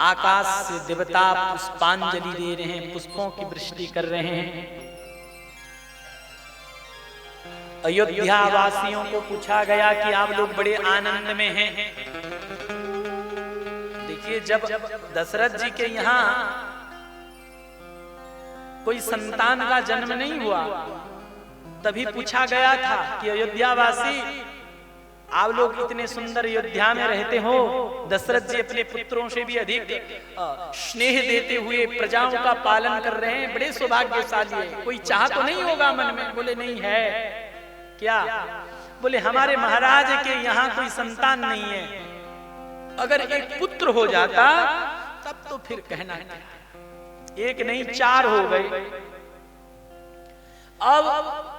आकाश से देवता पुष्पांजलि दे रहे हैं, पुष्पों की वृष्टि कर रहे हैं। अयोध्या वासियों को पूछा गया कि आप लोग बड़े आनंद में हैं। देखिए, जब दशरथ जी के यहाँ कोई संतान का जन्म नहीं हुआ, तभी पूछा गया था कि अयोध्या वासी, आप लोग इतने सुंदर अयोध्या में रहते हो, दशरथ जी अपने पुत्रों से भी अधिक स्नेह देते हुए प्रजाओं का पालन कर रहे हैं, बड़े सौभाग्यशाली है। कोई चाह तो नहीं होगा मन में? बोले नहीं है। क्या? बोले हमारे महाराज के यहाँ कोई संतान नहीं है, अगर एक पुत्र हो जाता तब तो फिर कहना क्या, एक नहीं 4 हो गए। अब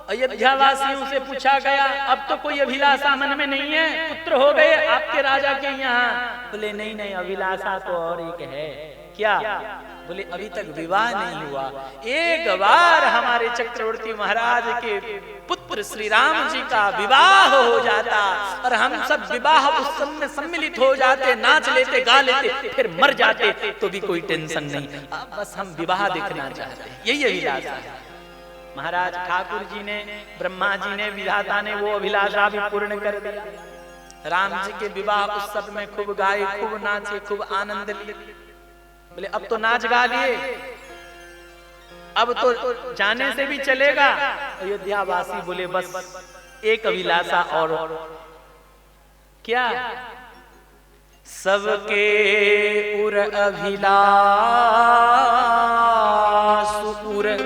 अयोध्या वासियों से पूछा गया, अब तो कोई अभिलाषा मन में नहीं है, पुत्र हो गए आपके राजा के यहाँ? बोले नहीं नहीं, अभिलाषा तो और एक है। क्या? बोले अभी तक विवाह नहीं हुआ, एक बार हमारे चक्रवर्ती महाराज के पुत्र श्री राम जी का विवाह हो जाता और हम सब विवाह उत्सव में सम्मिलित हो जाते, नाच लेते, गा लेते, फिर मर जाते, तो भी कोई टेंशन नहीं। अब बस हम विवाह देखना चाहते हैं, यही अभिलाषा है। महाराज ठाकुर जी ने, ब्रह्मा जी ने, विधाता ने वो अभिलाषा भी पूर्ण कर दिया। राम जी के विवाह उत्सव में खूब गाए, खूब नाचे, खूब आनंद लिए। बोले अब तो नाच गा लिए, अब तो जाने से भी चलेगा। अयोध्या वासी बोले बस एक अभिलाषा और। क्या? सबके उर अभिलाष उर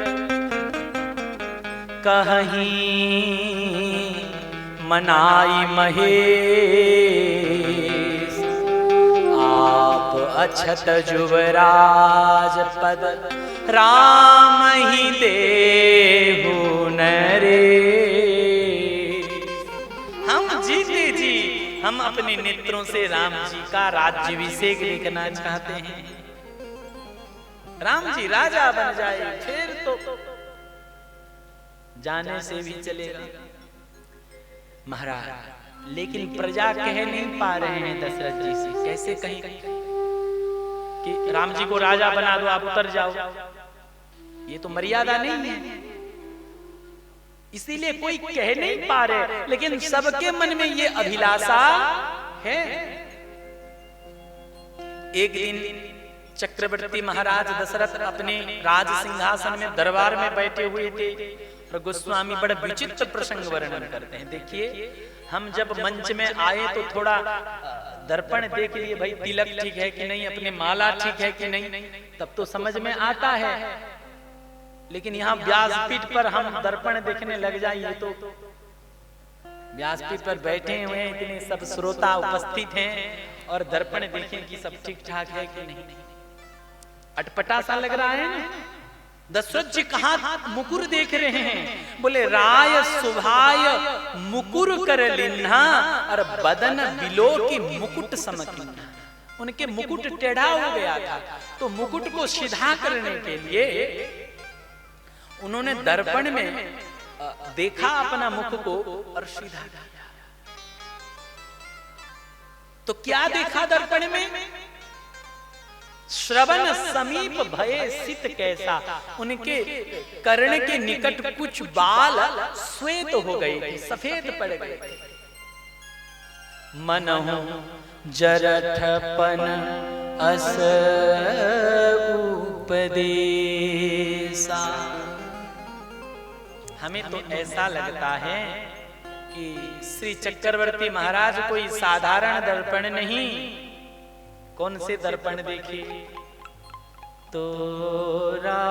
कहीं मनाई महेश, आप अछत जुवराज पद राम ही देहु नरे। हम जीते जी हम अपने नेत्रों से राम जी का राज्याभिषेक देखना चाहते हैं। राम जी राजा बन जाए फिर तो जाने से भी चलेगा। महाराज, लेकिन प्रजा कह नहीं पा रहे हैं दशरथ जी से, कैसे कहीं कि राम जी को राजा बना दो, आप उतर जाओ, ये तो मर्यादा नहीं है। इसीलिए कोई कह नहीं पा रहे, लेकिन सबके मन में ये अभिलाषा है। एक दिन चक्रवर्ती महाराज दशरथ अपने राज सिंहासन में दरबार में बैठे हुए थे और गोस्वामी बड़ा विचित्र प्रसंग वर्णन करते हैं। देखिए, हम जब मंच में आए तो थोड़ा दर्पण देख लिए, भाई तिलक ठीक है कि नहीं, अपने माला ठीक है कि नहीं, तब तो समझ में आता है। लेकिन यहाँ व्यासपीठ पर हम दर्पण देखने लग जाइए तो व्यासपीठ पर बैठे हुए हैं, इतने सब श्रोता उपस्थित हैं और दर्पण देखें कि सब ठीक ठाक है कि नहीं, अटपटा सा लग रहा है ना। दशरथ जी कहाँ मुकुर देख रहे हैं? बोले राय सुभाय मुकुर कर लिन्हा और बदन बिलो की मुकुट समकिन्हा। उनके मुकुट टेढ़ा हो गया था, तो मुकुट को सीधा करने के लिए उन्होंने दर्पण में देखा अपना मुख को और सीधा किया। तो क्या देखा दर्पण में? श्रवण समीप भये सित कैसा, उनके कर्ण के निकट कुछ बाल श्वेत हो गए थे, सफेद पड़ गए थे। मनहु जरठपन अस उपदेशा। हमें तो ऐसा लगता है कि श्री चक्रवर्ती महाराज कोई साधारण दर्पण नहीं। कौन से दर्पण देखे? तोरा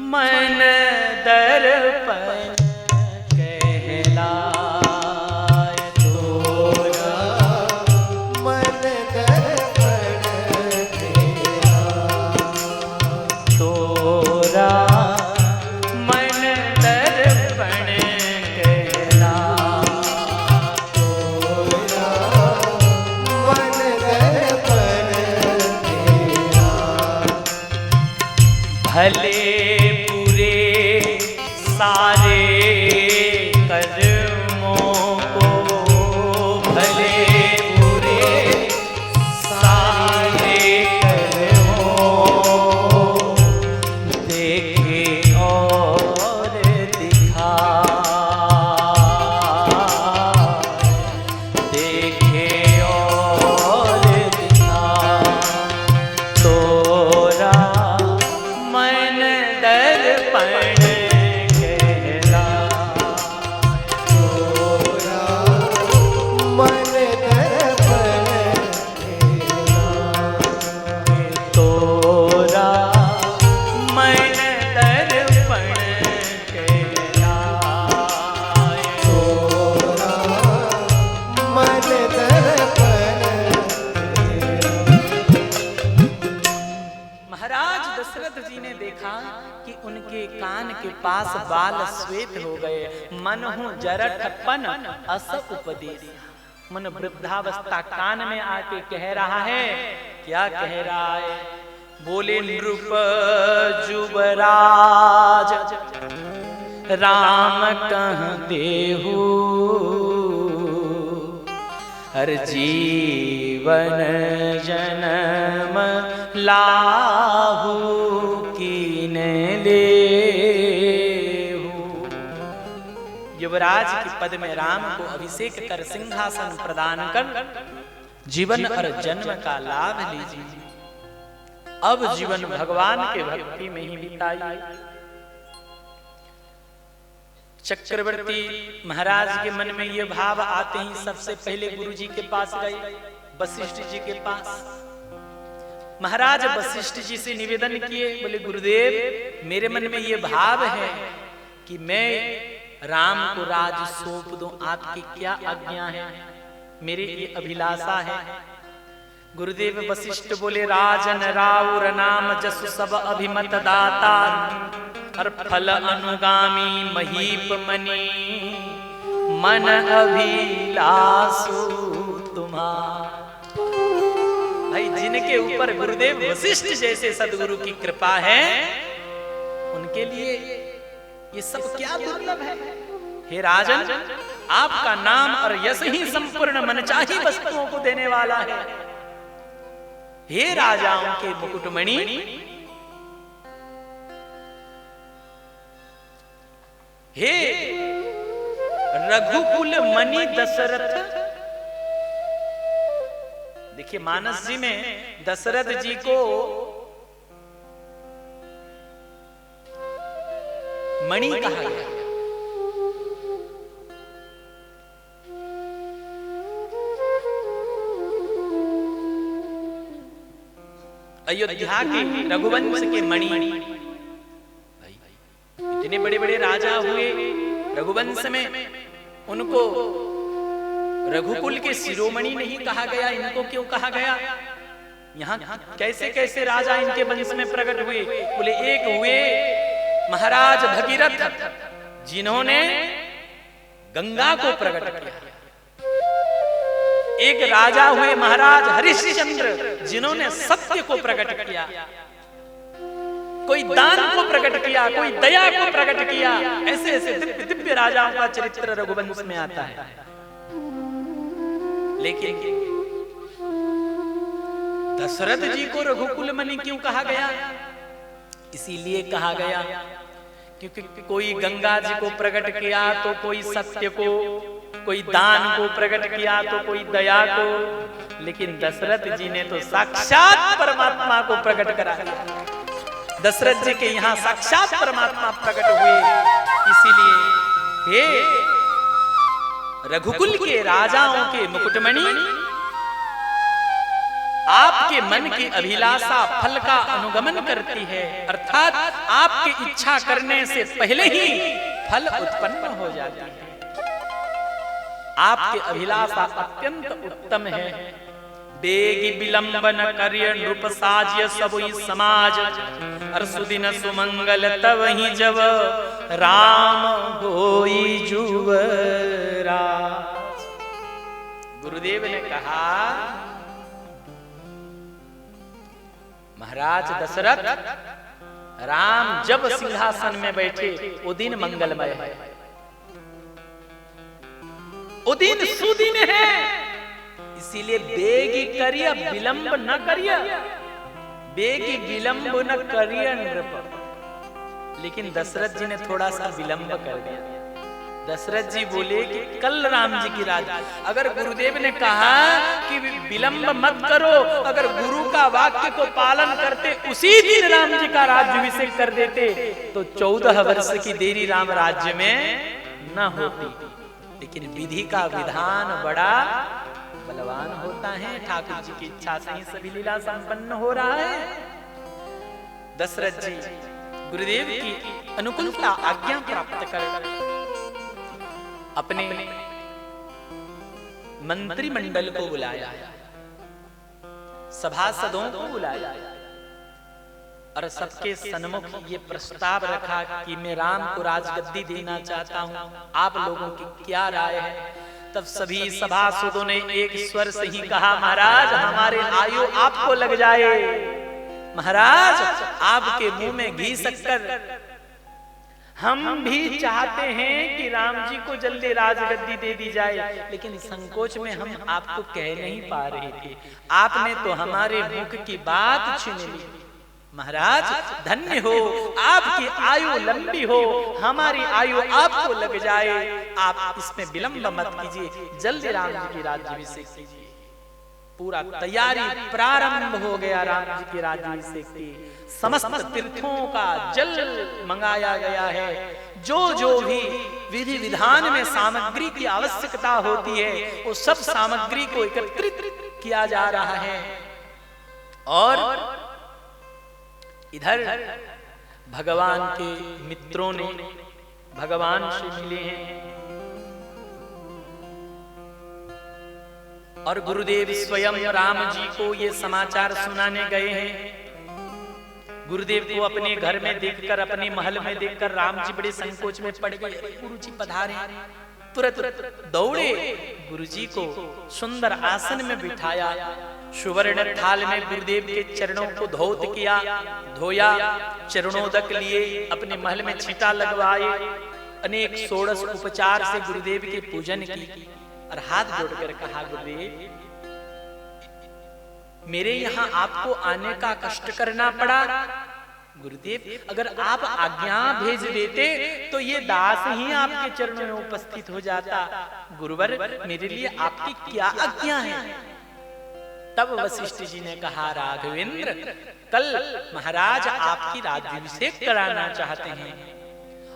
मन दर्पण कहला, तोरा मन दर्पण कहला, तोरा मन दर्पण कहला, तोरा मन दर्पण कहला। भले पूरे सारे उनके कान के पास बाल श्वेत हो गए। मन हूं जरठपन अस उपदेश, मन वृद्धावस्था कान में आके कह रहा है। क्या कह रहा है? बोले नृप जुबराज राम कह देहु, हर जीवन जन्म लाहू कीन लेहु। युवराज के पद में राम को अभिषेक कर सिंहासन प्रदान कर जीवन और जन्म का लाभ लीजिए। अब जीवन भगवान के भक्ति में ही बिताइए। चक्रवर्ती महाराज के मन में ये भाव आते ही सबसे पहले गुरु जी के पास गए, वशिष्ठ जी के पास। महाराज वशिष्ठ जी से निवेदन किए, बोले गुरुदेव मेरे मन में ये भाव है कि मैं राम को राज सौंप दूं, आपकी क्या आज्ञा है? मेरी ये अभिलाषा है। गुरुदेव वशिष्ठ बोले राजन राउर नाम जसु सब अभिमत दाता, हर फल अनुगामी महीप मनी, मन अभिलाषु तुम्हार। भाई जिनके ऊपर गुरुदेव वशिष्ठ जैसे सदगुरु की कृपा है, उनके लिए ये सब क्या दुर्लभ है। हे राजन, आपका नाम और यश ही संपूर्ण मनचाही वस्तुओं को देने वाला है। हे राजाओं के मुकुटमणि, हे रघुकुल मणि दशरथ। देखिए मानस जी में दशरथ जी को मणि कहा गया। अयोध्या के रघुवंश के मणि। इतने बड़े बड़े राजा हुए रघुवंश में, उनको रघुकुल के शिरोमणि नहीं कहा गया, इनको क्यों कहा गया? यहाँ कैसे कैसे राजा इनके वंश में प्रकट हुए? बोले एक हुए महाराज भगीरथ, जिन्होंने गंगा को प्रकट किया। एक राजा हुए महाराज हरिश्चंद्र, जिन्होंने सत्य को प्रकट किया। कोई दान को प्रकट किया, कोई दया को प्रकट किया। ऐसे ऐसे दिव्य दिव्य राजाओं का चरित्र रघुवंश में आता है। लेकिन दशरथ जी को रघुकुल मणि क्यों कहा गया? इसीलिए कहा गया क्योंकि कोई गंगा जी को प्रकट किया तो कोई सत्य को, कोई दान को प्रकट किया तो कोई दया को, लेकिन दशरथ जी ने तो साक्षात परमात्मा को प्रकट करा। दशरथ जी के यहाँ साक्षात परमात्मा प्रकट हुए। इसीलिए हे रघुकुल के राजाओं के मुकुटमणि, आपके मन की अभिलाषा फल का अनुगमन करती है, अर्थात आपकी इच्छा करने से पहले ही फल उत्पन्न हो जाती है। आपकी अभिलाषा अत्यंत उत्तम है। बेगी विलंब न करिय नृप साज्य सबुई समाज, हर सुदिन सुमंगल तब ही जब राम होई जुवराज। गुरुदेव ने कहा महाराज दशरथ, राम जब सिंहासन में बैठे वो दिन मंगलमय है, वो दिन सुदिन है। इसीलिए बेगी करिय विलंब न करिय, बेगी विलंब न करिय नृप। लेकिन दशरथ जी ने थोड़ा सा विलंब कर दिया। दशरथ जी बोले कि कल राम जी की राज, अगर गुरुदेव ने कहा कि विलंब मत करो, अगर गुरु का वाक्य को पालन करते उसी दिन राम जी का राज्याभिषेक कर देते तो 14 वर्ष की देरी राम राज्य में न होती। लेकिन विधि का विधान बड़ा बलवान होता है। ठाकुर जी की इच्छा से ही सभी लीला संपन्न हो रहा है। दशरथ जी गुरुदेव की अनुकूलता आज्ञा प्राप्त कर अपने मंत्रिमंडल को बुलाया, सभासदों को बुलाया। और सबके सन्मुख ये प्रस्ताव रखा कि मैं राम को राजगद्दी देना चाहता हूँ, आप लोगों की क्या राय है। तब सभी सभासदों ने एक स्वर से ही कहा, महाराज हमारे आयु आपको लग जाए, महाराज आपके मुंह में घी शक्कर, हम भी चाहते हैं कि राम जी को जल्दी राजगद्दी दे दी जाए, लेकिन संकोच में हम आपको कह नहीं पा रहे थे, आपने तो हमारे मुख की बात छीन ली। महाराज धन्य हो, आपकी आयु लंबी हो, हमारी आयु आपको लग जाए, आप इसमें विलंब मत कीजिए, जल्दी राम जी की राज्याभिषेक कीजिए। पूरा तैयारी प्रारंभ हो गया राम जी के राज्याभिषेक की। समस्त तीर्थों का जल मंगाया गया है, जो जो भी विधि विधान में सामग्री की आवश्यकता होती है वो सब सामग्री को एकत्रित किया जा रहा है। और इधर भगवान के मित्रों ने भगवान से मिले हैं और गुरुदेव स्वयं राम जी को ये समाचार सुनाने गए हैं। गुरुदेव को अपने घर में देखकर, अपने महल में देखकर राम जी बड़े संकोच में पड़ गए। गुरु जी पधारे, तुरंत दौड़े, गुरु जी को सुंदर आसन में बिठाया, सुवर्ण थाल में गुरुदेव के चरणों को धौत किया, धोया, चरणोदक लिए, अपने महल में छींटा लगवाए, अनेक षोडश उपचार से गुरुदेव के पूजन की और हाथ जोड़कर कहा, गुरुदेव मेरे यहाँ आपको आने का कष्ट करना पड़ा, गुरुदेव अगर आप आज्ञा भेज देते तो ये दास ही आपके चरणों में उपस्थित हो जाता, गुरुवर मेरे लिए आपकी क्या आज्ञा है। तब वशिष्ठ जी ने कहा, राघवेंद्र कल महाराज आपकी राज्याभिषेक कराना चाहते हैं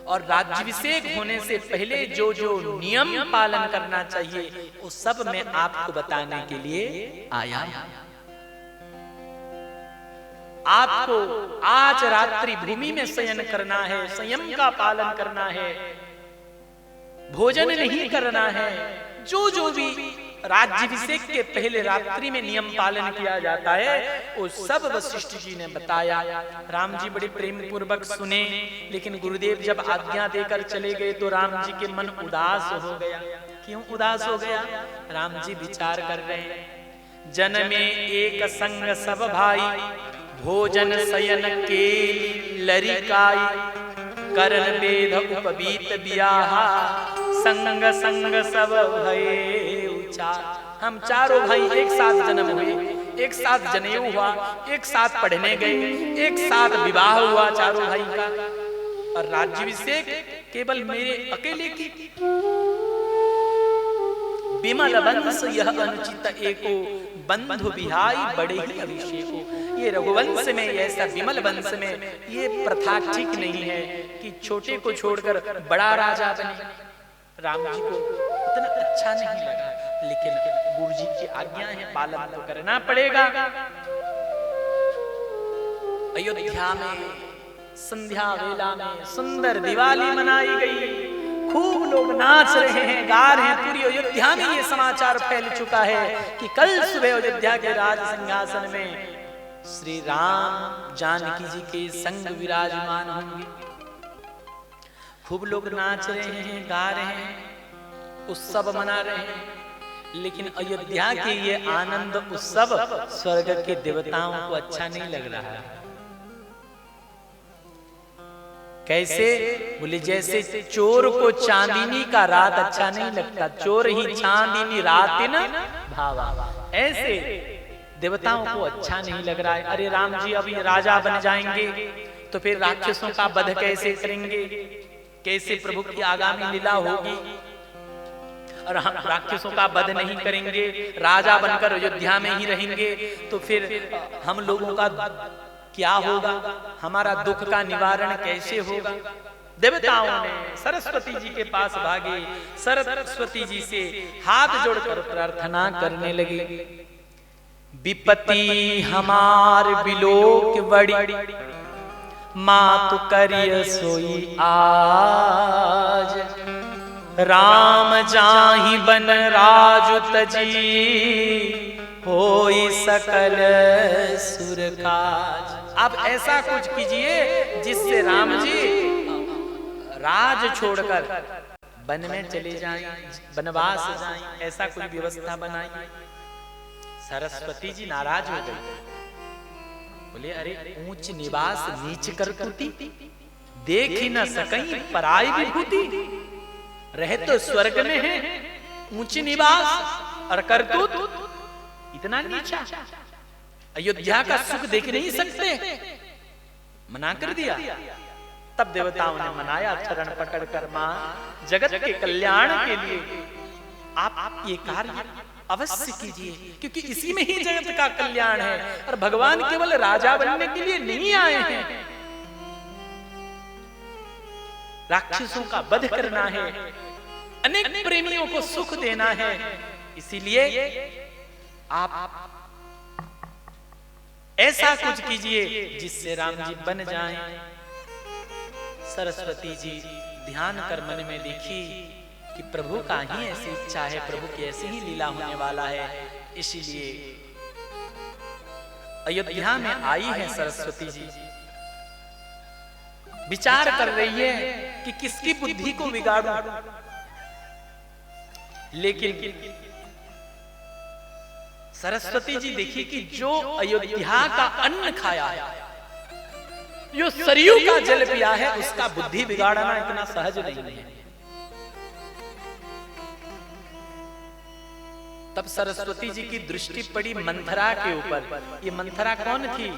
और राज्याभिषेक होने से पहले जो जो नियम पालन करना चाहिए वो सब मैं आपको बताने के लिए आया। आपको आज रात्रि भूमि में शयन करना है, संयम का पालन करना है, भोजन नहीं करना है, जो जो भी राज्याभिषेक के पहले रात्रि में नियम पालन किया जाता है वो सब वशिष्ठ जी ने बताया। राम जी बड़े प्रेम पूर्वक सुने, लेकिन गुरुदेव जब आज्ञा देकर चले गए तो राम जी के मन उदास हो गया। क्यों उदास हो गया? राम जी विचार कर रहे हैं, जन में एक संग सब भाई, भोजन शयन के लरिकाई, करण वेद उपबीत बियाहा, संग संग सब भये ऊंचा। हम चारों भाई एक साथ जन्म हुए, एक साथ जनेऊ हुआ, एक साथ पढ़ने गए, एक साथ विवाह हुआ चारों भाई का, और राज्याभिषेक केवल मेरे अकेले की। विमल वंश यह अनुचित एको, बंधु बिहाई बड़े ही अभिषेको। ये रघुवंश में, ऐसा विमल वंश में ये प्रथा ठीक नहीं है कि छोटे को छोड़कर बड़ा राजा बने। राम जी को इतना अच्छा नहीं लगा, लेकिन गुरु जी की आज्ञा है, पालन तो करना पड़ेगा। अयोध्या में संध्या वेला में सुंदर दिवाली मनाई गई, खूब लोग नाच रहे हैं, गा रहे हैं। पूरी अयोध्या में ये समाचार फैल चुका है कि कल सुबह अयोध्या के राज सिंहासन में श्री राम जानकी जी के संग विराजमान होंगे। खूब लोग नाच रहे हैं, गा रहे हैं, उत्सव मना रहे हैं, लेकिन अयोध्या के ये आनंद उत्सव स्वर्ग के देवताओं को अच्छा नहीं लग रहा है। कैसे? बोले जैसे चोर को चांदनी का रात अच्छा नहीं लगता, चोर ही चांदनी रात न भावा, ऐसे देवताओं को अच्छा नहीं लग रहा है। अरे राम जी अभी राजा बन जाएंगे तो फिर राक्षसों का वध कैसे करेंगे, कैसे प्रभु की आगामी लीला होगी, और हम राक्षसों का वध नहीं करेंगे, राजा बनकर अयोध्या में ही रहेंगे तो फिर हम लोगों का क्या होगा, हमारा दुख का निवारण कैसे होगा। देवताओं ने सरस्वती जी के पास भागे, सरस्वती जी से हाथ जोड़कर प्रार्थना करने लगे। विपत्ति हमार बिलोक बड़ी, मातु करिय सोई आज, राम जाहि बन राजु तजी, होई सकल सुर काज। आप ऐसा कुछ कीजिए जिससे राम जी राज छोड़कर वन में चले जाएं, वनवास जाएं, ऐसा कोई व्यवस्था बनाइए। सरस्वती जी नाराज हो गई, बोले अरे ऊंच निवास नीच करतुती, देख ही न सकई पराई विभूति। रहे तो स्वर्ग में है ऊंच निवास और करतूत इतना नीचा, अयोध्या का सुख देख नहीं सकते, मना कर दिया। तब देवताओं ने मनाया, चरण पकड़कर मां जगत के कल्याण के लिए आप ये कार्य अवश्य कीजिए, क्योंकि इसी में ही जगत का कल्याण है और भगवान केवल राजा बनने के लिए नहीं आए हैं, राक्षसों का वध करना है, अनेक प्रेमियों को सुख देना है। इसीलिए आप ऐसा कुछ कीजिए जिससे राम जी बन जाएं। सरस्वती जी ध्यान कर मन में देखी कि प्रभु का ही ऐसी इच्छा है, प्रभु की ऐसी ही लीला होने वाला है, इसीलिए अयोध्या में आई है सरस्वती जी। विचार कर रही है कि किसकी बुद्धि को बिगाड़ूं, लेकिन सरस्वती जी देखिए कि जो अयोध्या का अन्न खाया है, जो सरयू का जल पिया है, उसका बुद्धि बिगाड़ना इतना सहज नहीं है। तब सरस्वती जी की दृष्टि पड़ी मंथरा के ऊपर। ये मंथरा कौन थी?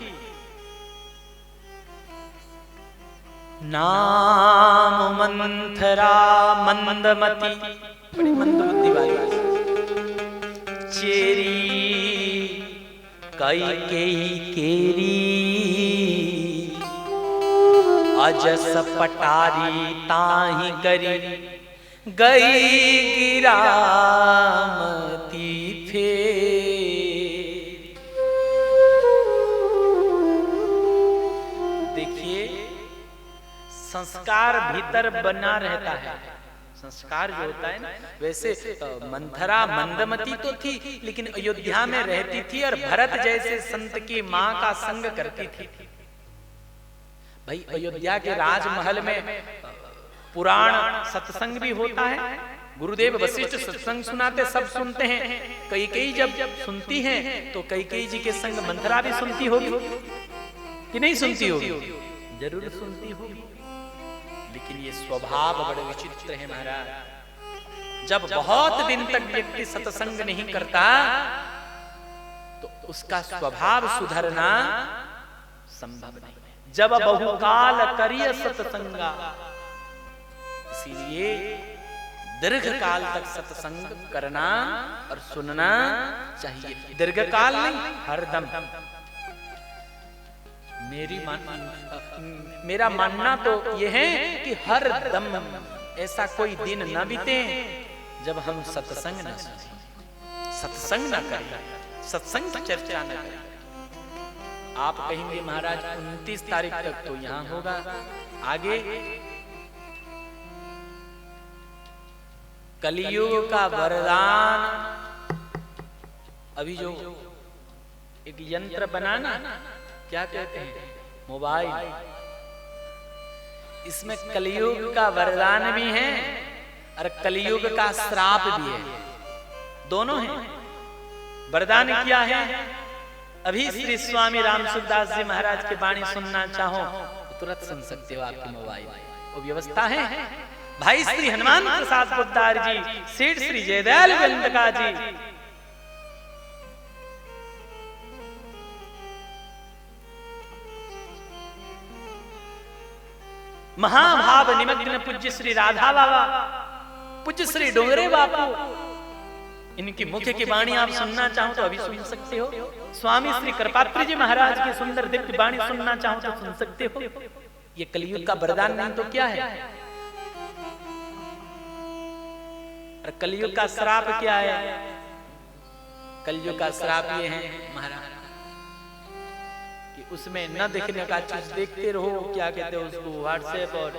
नाम मंथरा मंदमती, बड़ी मंदबुद्धि वाली, चेरी कैकेयी केरी, अजस पटारी ताहि करी, गई गिरामती फेर। देखिए संस्कार भीतर बना रहता है, संस्कार जो होता है ना, वैसे मंथरा मंदमती तो थी लेकिन अयोध्या में रहती थी और भरत जैसे संत की मां का संग करती थी। भाई अयोध्या के राजमहल में पुराण सत्संग भी होता है, गुरुदेव वशिष्ठ सत्संग सुनाते, सब सुनते हैं। कैकेयी जब सुनती हैं तो कैकेयी जी के संग मंथरा भी सुनती होगी कि नहीं सुनती होगी? जरूर सुनती होगी। लेकिन ये स्वभाव बड़ा विचित्र है महाराज। जब बहुत दिन तक व्यक्ति सत्संग नहीं करता तो उसका स्वभाव सुधरना संभव नहीं है। जब बहुकाल करिय सत्संगा, इसीलिए दीर्घ काल तक सत्संग करना और सुनना चाहिए। दीर्घ काल नहीं, हरदम। मेरा मानना तो यह है कि हर दम ऐसा कोई दिन न बीते जब हम सत्संग न सुने, सत्संग न करें, सत्संग की चर्चा न करें। आप कहेंगे महाराज 29 तारीख तक तो यहां होगा, आगे कलियुग का वरदान, अभी जो एक यंत्र बनाना, क्या कहते हैं, मोबाइल, इसमें कलियुग का वरदान भी है और कलियुग का श्राप भी है, दोनों हैं। वरदान क्या है? अभी श्री स्वामी रामसुखदास जी महाराज की वाणी सुनना चाहो तो तुरंत सुन सकते हो आपके मोबाइल, वो व्यवस्था है। भाई श्री हनुमान प्रसाद पोद्दार जी, सेठ श्री जयदयाल वंदका जी, महाभाव निमग्न पूज्य श्री राधा बाबा, पूज्य श्री डोंगरे बापू, इनकी मुख्य की वाणी आप सुनना चाहो तो अभी सुन सकते हो। स्वामी श्री कृपात्री जी महाराज की सुंदर दिव्य वाणी सुनना चाहो तो सुन सकते हो। ये कलियुग का वरदान नहीं तो क्या है? और कलियुग का श्राप क्या है? कलियुग का श्राप ये है महाराज कि उसमें न देखने का चीज देखते रहो, क्या कहते हो उसको, व्हाट्सएप और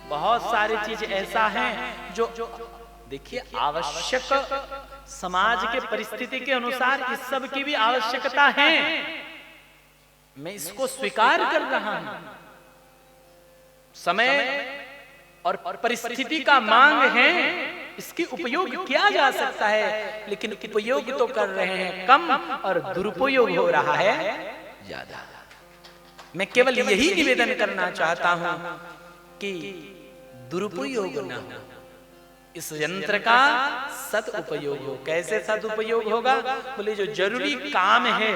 बहुत सारी चीज ऐसा है जो देखिए आवश्यक, समाज के परिस्थिति के अनुसार इस सब की भी आवश्यकता है, मैं इसको स्वीकार कर रहा हूं। समय और परिस्थिति का मांग है, इसके उपयोग किया जा सकता है, लेकिन उपयोग तो कर रहे हैं कम और दुरुपयोग हो रहा है ज्यादा। मैं केवल यही निवेदन करना चाहता हूं कि दुरुपयोग न हो, इस यंत्र का सदुपयोग हो। कैसे सदुपयोग होगा? बोले जो जरूरी काम है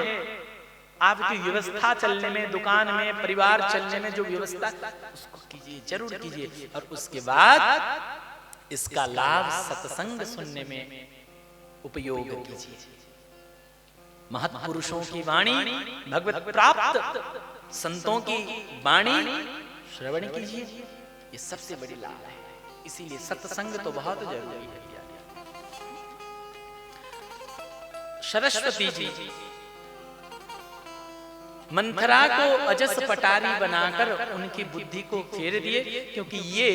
आपकी व्यवस्था चलने में, दुकान में, परिवार चलने में जो व्यवस्था, उसको कीजिए, जरूर कीजिए। और उसके बाद इसका लाभ सत्संग सुनने में उपयोग कीजिए। महत्पुरुषों की वाणी, भगवत प्राप्त संतों की वाणी श्रवण कीजिए, ये सबसे बड़ी लाभ है। इसीलिए सत्संग तो बहुत जरूरी है। सरस्वती जी मंथरा को अजस पटारी बनाकर उनकी बुद्धि को फेर दिए, क्योंकि ये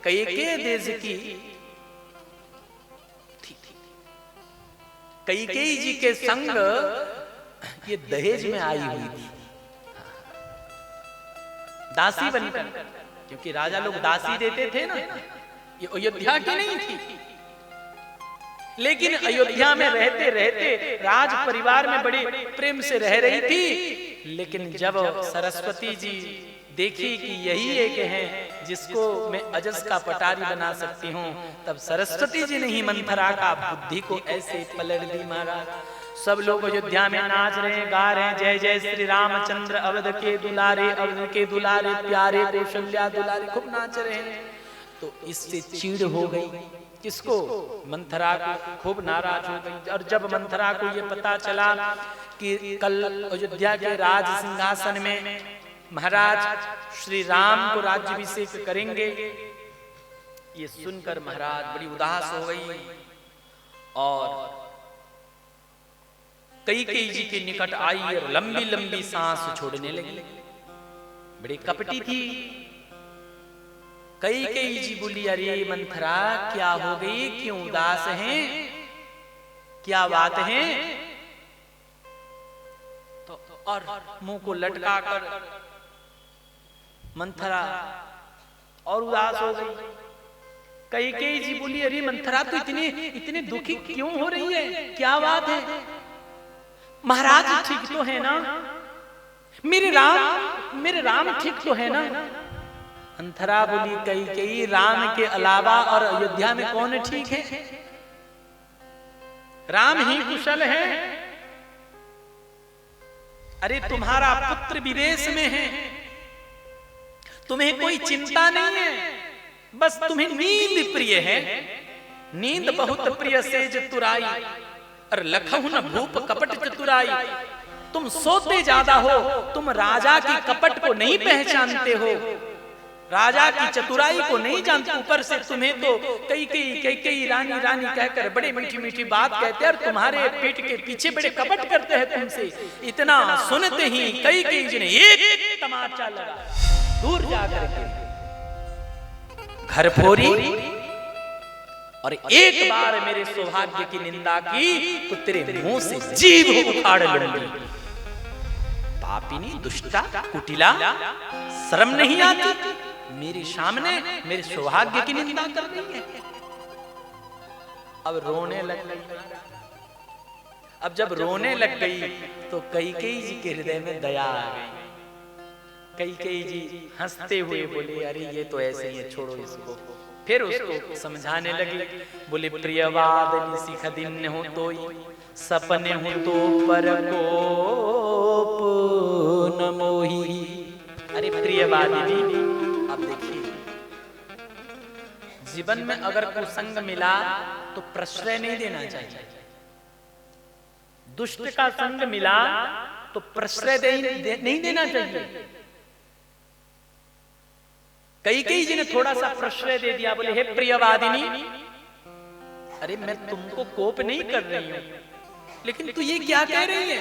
कैकेयी देश की थी। कैकेयी जी के संग ये दहेज में आई हुई थी, दासी बनकर, क्योंकि राजा लोग दासी देते थे ना। ये अयोध्या की नहीं थी, लेकिन अयोध्या में रहते रहते राज परिवार में बड़े प्रेम से रह रही थी। लेकिन जब सरस्वती जी देखी कि यही एक है जिसको मैं अजस का पटारी बना सकती हूँ, तब सरस्वती जी ने ही मंथरा का बुद्धि को ऐसे पलट दी महाराज। सब लोग अयोध्या में नाच रहे, गा रहे, जय जय श्री रामचंद्र अवध के दुलारे, अवध के दुलारे प्यारे, कौशल्या दुलारे, खूब नाच रहे हैं। तो इससे चीड़ हो गई, किसको? मंथरा को खूब नाराज हो गई। और जब मंथरा को ये पता चला कि कल अयोध्या के राज सिंहासन में महाराज श्री राम को राज्याभिषेक करेंगे, ये सुनकर महाराज बड़ी उदास हो गई और कैकेयी जी के निकट आई और लंबी लंबी सांस छोड़ने लगी। बड़ी कपटी थी कैकेयी जी। बोली, अरे मंथरा क्या हो गई, क्यों उदास हैं, क्या बात है? तो और मुंह को लटका कर मंथरा और उदास हो गई। कैकेयी जी बोली, अरे मंथरा तो इतने दुखी क्यों हो रही है, क्या बात है? महाराज ठीक तो है ना, मेरे राम ठीक तो है ना? मंथरा बोली, कैकेयी राम के अलावा और अयोध्या में कौन ठीक है? राम ही कुशल है। अरे तुम्हारा पुत्र विदेश में है, तुम्हें कोई चिंता नहीं है, बस तुम्हें नींद प्रिय है। नींद बहुत प्रिय सेज तुराई, और लखहु न भूप कपट चतुराई। तुम सोते ज्यादा हो, तुम राजा की कपट को नहीं पहचानते हो, राजा की चतुराई को नहीं जानते। ऊपर से तुम्हें तो कैकेयी रानी रानी कहकर बड़े मीठी मीठी बात कहते हैं, और तुम्हारे पेट के पीछे बड़े कपट करते हैं तुमसे। इतना सुनते ही कैकेयी जी ने एक तमाचा लगा, दूर जाकर के घर फोड़ी और एक बार मेरे सौभाग्य की निंदा की तो तेरे मुंह से जीभ उखाड़ लूंगी। पापिनी, दुष्टा, कुटिला, शर्म नहीं आती मेरे सामने मेरे सौभाग्य की निंदा कर रही है। अब रोने लग गई। अब जब रोने लग गई तो कैकेयी जी के हृदय में दया आ गई। कैकेयी जी हंसते हुए बोले, अरे ये तो ऐसे ही है, छोड़ो इसको। फिर उसको समझाने लगी। बोले, प्रियवादिनी सिख दिन हो तो सपने हो तो पर कोप न मोही। अरे प्रियवादिनी, अब देखिए, जीवन में अगर कुसंग मिला तो प्रश्रय नहीं देना चाहिए। दुष्ट का संग मिला तो प्रश्रय नहीं देना चाहिए। कैकेयी जी ने थोड़ा सा प्रश्रय दे दिया। बोले, हे प्रियवादिनी, अरे मैं तुमको कोप नहीं कर रही हूं, लेकिन तू ये क्या कह रही है?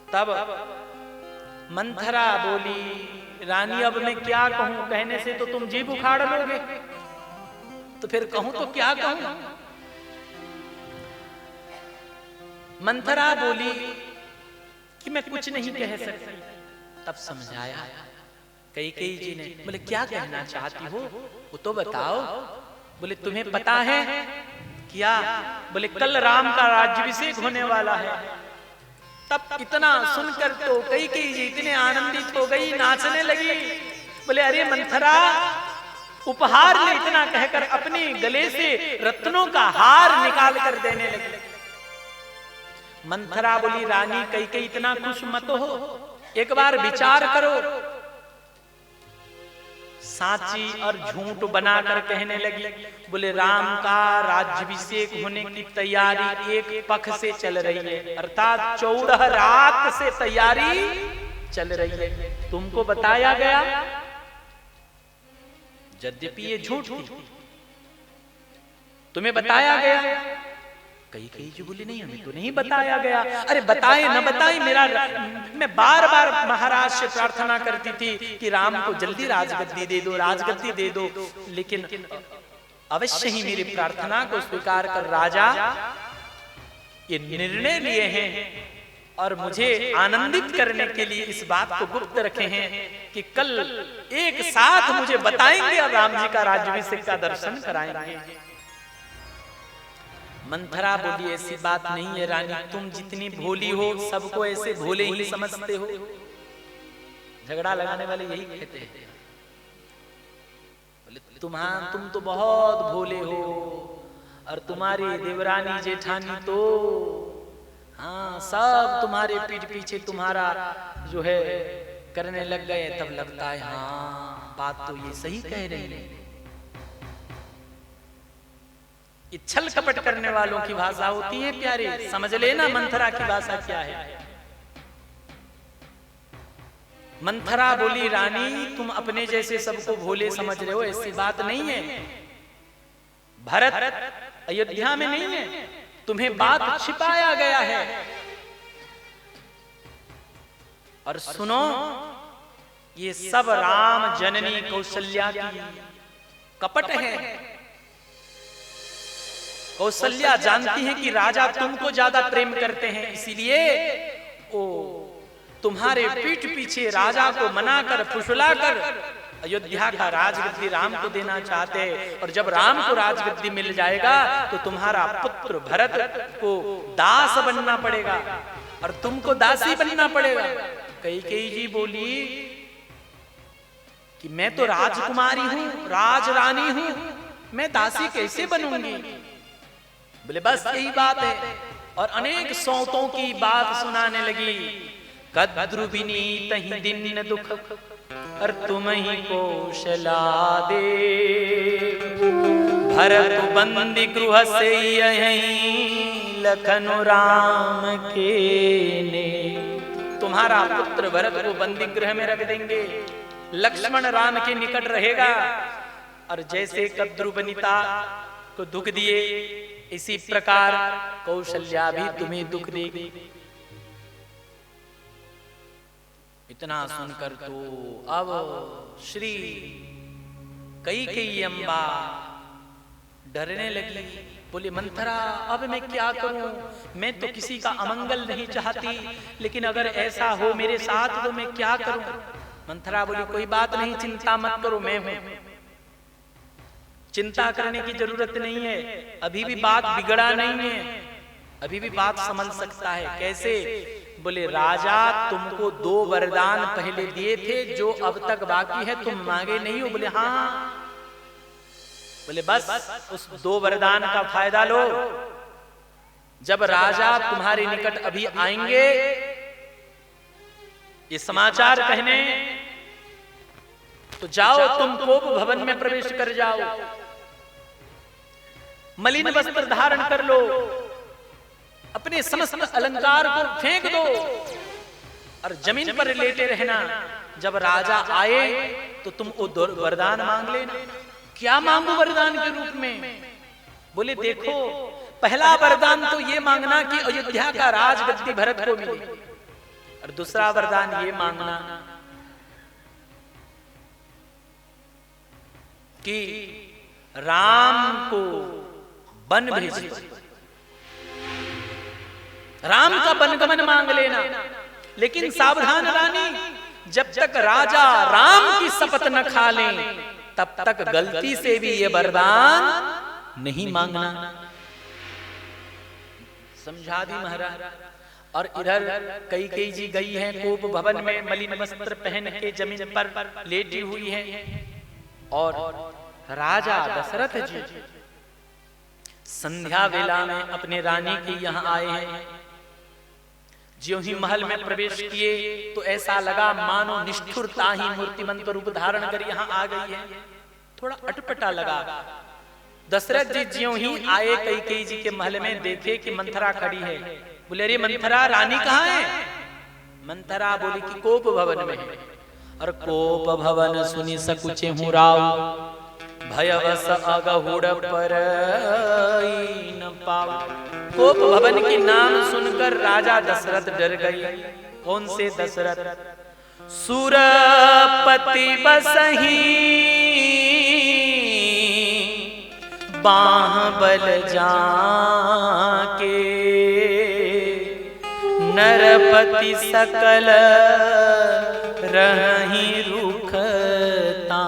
तब मंथरा बोली, रानी अब मैं क्या कहूं, कहने से तो तुम जीभ उखाड़ लोगे, तो फिर कहूं तो क्या कहूं? मंथरा बोली कि मैं कुछ नहीं कह सकती। तब समझाया कैकेयी जी ने, बोले क्या कहना चाहती हो वो तो बताओ। बोले तुम्हें पता है क्या? बोले कल राम का राज्याभिषेक होने वाला है। तब इतना सुनकर तो कैकेयी जी इतने आनंदित हो गई, नाचने लगी। बोले अरे मंथरा, उपहार ले, इतना कहकर अपने गले से रत्नों का हार निकाल कर देने लगी। मंथरा बोली रानी कैकेयी इतना खुश मत हो, एक बार विचार करो। साची और झूठ बनाकर कहने लगी। बोले राम का राज्याभिषेक होने की तैयारी एक पख से चल रही है, अर्थात 14 रात से तैयारी चल रही है। तुमको बताया गया, यद्यपि ये झूठ थी, तुम्हें बताया गया। कैकेयी जी बोली नहीं, हमें तो नहीं बताया गया। अरे बताए न बताए, मैं बार बार महाराज से प्रार्थना करती थी कि राम को जल्दी राजगद्दी दे दो, राजगद्दी दे दो, लेकिन अवश्य ही मेरी प्रार्थना को स्वीकार कर राजा ये निर्णय लिए हैं और मुझे आनंदित करने के लिए इस बात को गुप्त रखे हैं कि कल एक साथ मुझे बताएंगे और राम जी का राज्याभिषेक का दर्शन कराएंगे। मंथरा बोली ऐसी बात नहीं है रानी, तुम जितनी भोली हो सबको ऐसे भोले ही समझते हो। झगड़ा लगाने वाले यही कहते हैं, बोले तुम तो बहुत भोले हो और तुम्हारी देवरानी जेठानी तो हाँ सब तुम्हारे पीठ पीछे तुम्हारा जो है करने लग गए। तब लगता है हाँ बात तो ये सही कह रही है। ये छल कपट करने वालों की भाषा होती है प्यारे, समझ लेना मंथरा की भाषा क्या है। मंथरा बोली रानी तुम अपने जैसे सबको भोले समझ रहे हो, ऐसी बात नहीं है। भरत अयोध्या में नहीं है, तुम्हें बात छिपाया गया है। और सुनो, ये सब राम जननी कौशल्या की कपट है। कौशल्या जानती है कि राजा तुमको ज्यादा प्रेम करते हैं, इसीलिए वो तुम्हारे पीठ पीछे राजा को मनाकर फुसलाकर अयोध्या का राजगद्दी राम को देना चाहते हैं। और जब राम को राजगद्दी मिल जाएगा तो तुम्हारा पुत्र भरत को दास बनना पड़ेगा और तुमको दासी बनना पड़ेगा। कैकेयी जी बोली कि मैं तो राजकुमारी हूं, राजरानी हूं, मैं दासी कैसे बनूंगी? बोले बस यही बात है। और अनेक सौतों की बात सुनाने लगी। कद्रु विनीत ही दिन दुख और तुम ही कौशला दे, भरत बंदी गृह से यहीं लखनु राम के ने। तुम्हारा पुत्र भरत को बंदी गृह में रख देंगे, लक्ष्मण राम के निकट रहेगा। और जैसे कद्रु वनिता को दुख दिए इसी प्रकार कौशल्या भी तुम्हें दुख देगी। इतना सुनकर तो अब श्री कैकेयी अम्बा डरने लगी। बोले मंथरा अब मैं क्या करूं? मैं तो किसी का अमंगल नहीं चाहती, लेकिन अगर ऐसा हो मेरे साथ तो मैं क्या करूं? मंथरा बोली कोई बात नहीं, चिंता मत करो, मैं हूं, चिंता करने की जरूरत नहीं है। अभी भी बात बिगड़ा नहीं है, अभी भी बात समझ सकता है। कैसे? बोले राजा तुमको 2 वरदान पहले दिए थे जो अब तक बाकी है, तुम मांगे नहीं हो। बोले हाँ। बोले बस उस 2 वरदान का फायदा लो। जब राजा तुम्हारे निकट अभी आएंगे ये समाचार कहने, तो जाओ तुम कोप भवन में प्रवेश कर जाओ, मलिन वस्त्र धारण कर लो, अपने समस्त अलंकार को फेंक दो और जमीन पर लेटे रहना। जब राजा आए तो तुम वो वरदान मांग लेना। क्या मांगो वरदान के रूप में? बोले देखो पहला वरदान तो ये मांगना कि अयोध्या का राजगद्दी भरत को मिले, और दूसरा वरदान ये मांगना कि राम को वन भेजे। राम का वनगमन मांग लेना, लेकिन सावधान रानी, जब तक राजा राम की शपथ न खा लें तब तक गलती से भी ये वरदान नहीं मांगना। समझा दी महाराज। और इधर कई जी गई हैं कोप भवन में, मलिन वस्त्र पहन के जमीन पर लेटी हुई हैं, और राजा दशरथ जी संध्या वेला में अपने रानी के यहाँ आए हैं। ज्यों ही महल में प्रवेश किए तो ऐसा लगा मानो निष्ठुरता ही मूर्तिमंत रूप धारण कर यहाँ आ गई है। थोड़ा अटपटा लगा। दशरथ जी ज्यों ही आए कई जी के महल में, देखे कि मंथरा खड़ी है। बोले अरे मंथरा, रानी कहाँ है? मंथरा बोली कि कोप भवन में है। और कोप भवन सुनी सकुचे हूँ राव, भयवश अगहुड़ पर न पाव। कोप भवन के नाम सुनकर राजा दशरथ डर गए। कौन से दशरथ? सुरपति बसही बाहुबल जाके, नरपति सकल रही रुखता।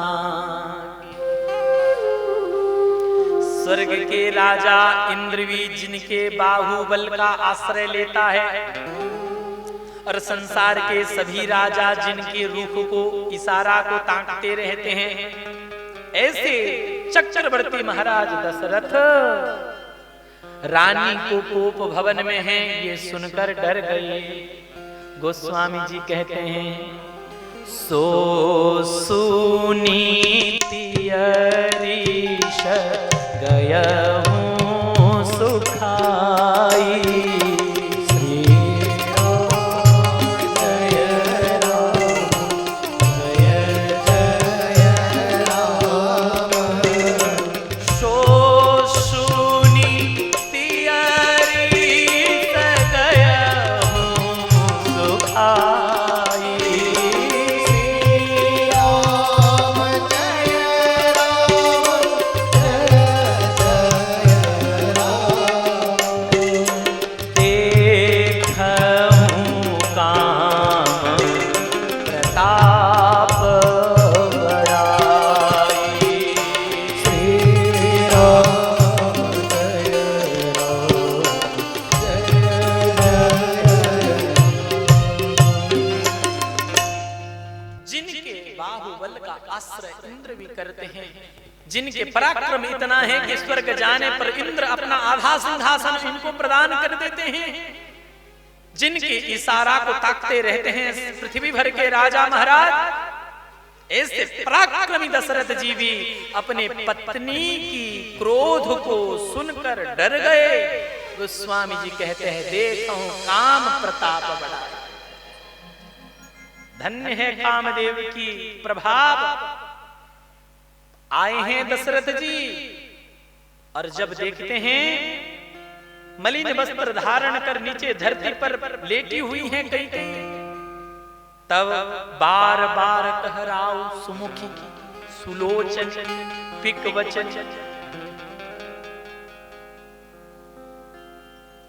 स्वर्ग के राजा इंद्र भी जिनके बाहुबल का आश्रय लेता है, और संसार के सभी राजा जिनके रूप को इशारा को ताकते रहते हैं, ऐसे चक्रवर्ती महाराज दशरथ रानी को कोप भवन में है ये सुनकर डर गए। गोस्वामी जी कहते हैं, सो सुनीति अरीश गयहूँ सुखाई, श्री राम जय राम जय जय राम। सो सुनीति अरीश गयहूँ सुखाई, जिनके पराक्रम इतना है कि स्वर्ग जाने पर इंद्र अपना आधा सिंहासन इनको प्रदान कर देते हैं, जिनके इशारा को ताकते रहते हैं पृथ्वी भर के राजा महाराज, ऐसे पराक्रमी दशरथ जी भी अपने पत्नी की क्रोध को सुनकर डर गए। गोस्वामी जी कहते हैं, देखो काम प्रताप बड़ा, धन्य है कामदेव की प्रभाव। आए हैं दशरथ जी, और जब देखते हैं मलिन वस्त्र धारण कर नीचे धरती पर लेटी हुई हैं कई, तब बार बार कहराओ सुमुखी सुलोचन पिक वचन।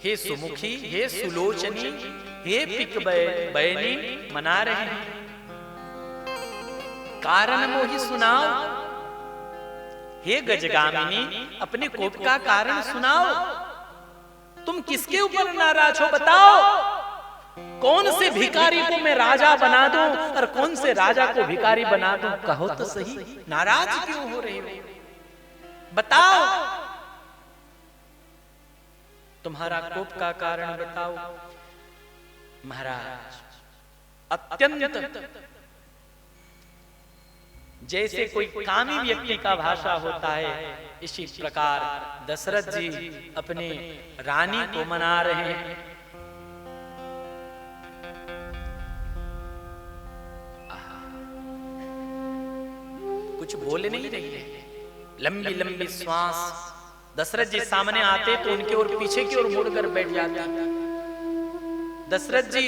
हे सुमुखी, हे सुलोचनी, हे पिक बयनी मना रहे हैं, कारण मोहि सुनाओ। हे गजगामिनी, अपने कोप का कारण सुनाओ। तुम किसके ऊपर नाराज हो बताओ। कौन से भिखारी को मैं राजा बना दूं और कौन से राजा को भिखारी बना दूं, कहो तो सही। नाराज क्यों हो रहे हो बताओ। तुम्हारा कोप का कारण बताओ। महाराज अत्यंत जैसे कोई कामी व्यक्ति का भाषा होता है, इसी प्रकार दशरथ जी अपने रानी को मना रहे हैं। कुछ बोले नहीं रही है, लंबी लंबी श्वास। दशरथ जी सामने आते तो उनके और पीछे की ओर मुड़कर बैठ जाते। दशरथ जी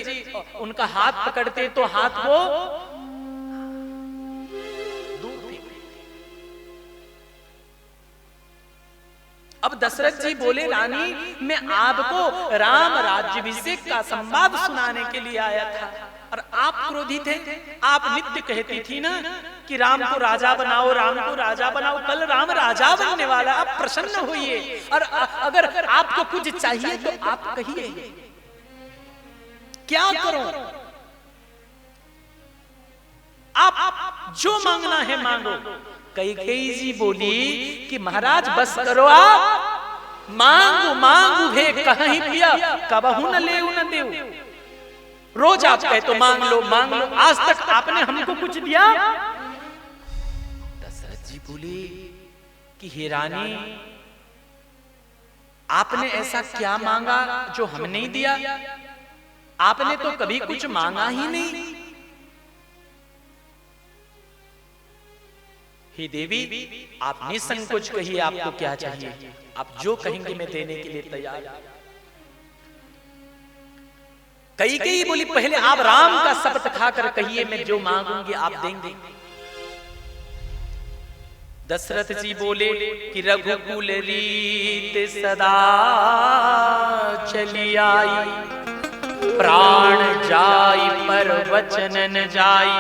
उनका हाथ पकड़ते तो हाथ को अब दशरथ जी बोले, रानी मैं आपको राम राज्याभिषेक का संवाद सुनाने के लिए आया था और आप क्रोधित हैं। आप नित्य कहती थी ना कि राम को राजा बनाओ, राम को राजा बनाओ। कल राम राजा बनने वाला, आप प्रसन्न होइए। और अगर आपको कुछ चाहिए तो आप कहिए, क्या करो? आप जो मांगना है मांगो। कैकेयी जी बोली कि महाराज बस करो, आप मांगो मांगो हे कहीं पिया, कबहू न ले न देव। रोज आप कहे तो मांग लो मांग लो, आज तक आपने हमको कुछ दिया? दशरथ जी बोली कि हे रानी, आपने ऐसा क्या मांगा जो हम नहीं दिया? आपने तो कभी कुछ मांगा ही नहीं। हे देवी, आप निसंकोच कहिए आपको क्या चाहिए, आप जो कहेंगे मैं देने के लिए तैयार। कैकेयी बोली पहले आप राम का शपथ खाकर कहिए, मैं जो मांगूंगी आप देंगे। दशरथ जी बोले कि रघुकुल रीत सदा चली आई, प्राण जाई पर वचन न जाई,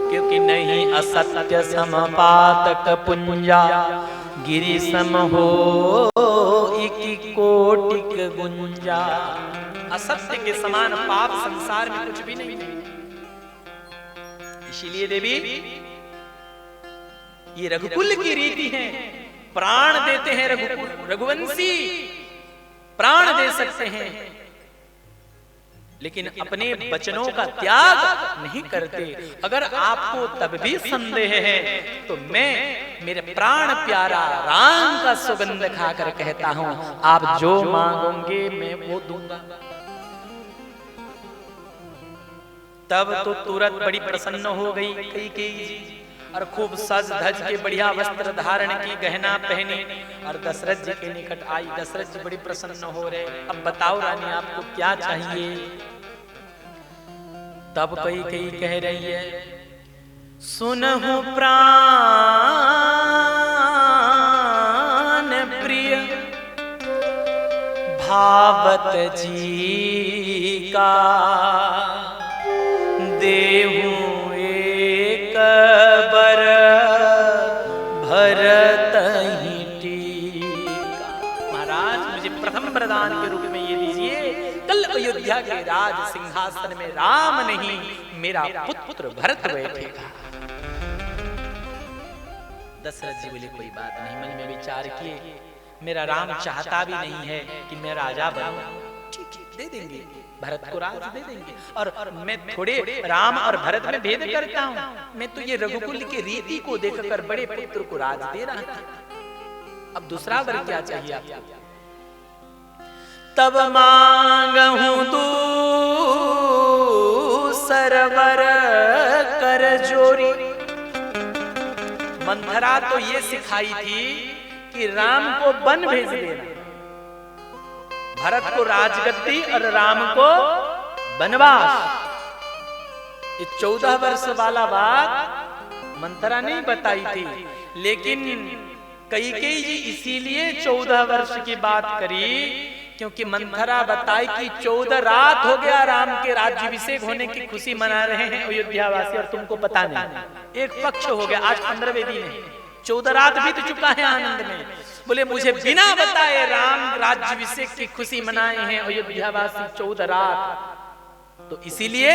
क्योंकि नहीं असत्य समपातक पुंजा, गिरि सम हो इक कोटिक गुंजा। असत्य के समान पाप संसार में कुछ भी नहीं है। इसीलिए देवी ये रघुकुल की रीति है, प्राण देते हैं रघुकुल, रघुवंशी प्राण दे सकते हैं, लेकिन अपने वचनों का त्याग नहीं करते। अगर आपको तब भी संदेह है तो मैं मेरे प्राण प्यारा राम का सुगंध खाकर कहता हूं, आप जो मांगोगे मैं वो दूंगा। तब तो तुरंत बड़ी प्रसन्न हो गई कैकेयी जी और खूब सज धज के बढ़िया वस्त्र धारण की, गहना पहनी और दशरथ जी के निकट आई। दशरथ जी बड़ी प्रसन्न हो रहे। अब बताओ रानी आपको क्या चाहिए? तब कैकेयी कह रही है, सुनहु प्राण प्रिय भावत जी का, देहूं एक बर भरत ही टीका। महाराज मुझे प्रथम प्रदान के रूप में ये दीजिए, कल अयोध्या के राज सिंहासन में राम नहीं मेरा पुत्र भरत बैठेगा। दशरथ जी बोले कोई बात नहीं, मन में विचार किए, मेरा राम चाहता भी नहीं है कि मैं राजा बनूं, ठीक है दे देंगे, भरत को राज दे देंगे। और मैं थोड़े राम और भरत में भेद करता हूं, मैं तो ये रघुकुल की रीति को देखकर बड़े पुत्र को राज दे रहा था। अब दूसरा वर क्या चाहिए आपको? तब मांगहूं तू सरवर कर जोरी। मंथरा तो ये सिखाई थी कि राम को वन भेज देना, भरत को राजगद्दी और राम को वनवास। ये 14 वर्ष वाला बात मंथरा नहीं बताई थी, लेकिन कैकेयी जी इसीलिए 14 वर्ष की बात करी क्योंकि मंथरा बताई कि 14 रात हो गया राम के राज्याभिषेक होने की खुशी मना रहे हैं अयोध्या वासी, और तुमको पता नहीं। एक पक्ष हो गया, आज 15वें दिन है, 14 रात बीत चुका है आनंद में। बोले मुझे बिना बताए राम राज्याभिषेक की खुशी मनाए हैं अयोध्या वासी 14 रात। तो इसीलिए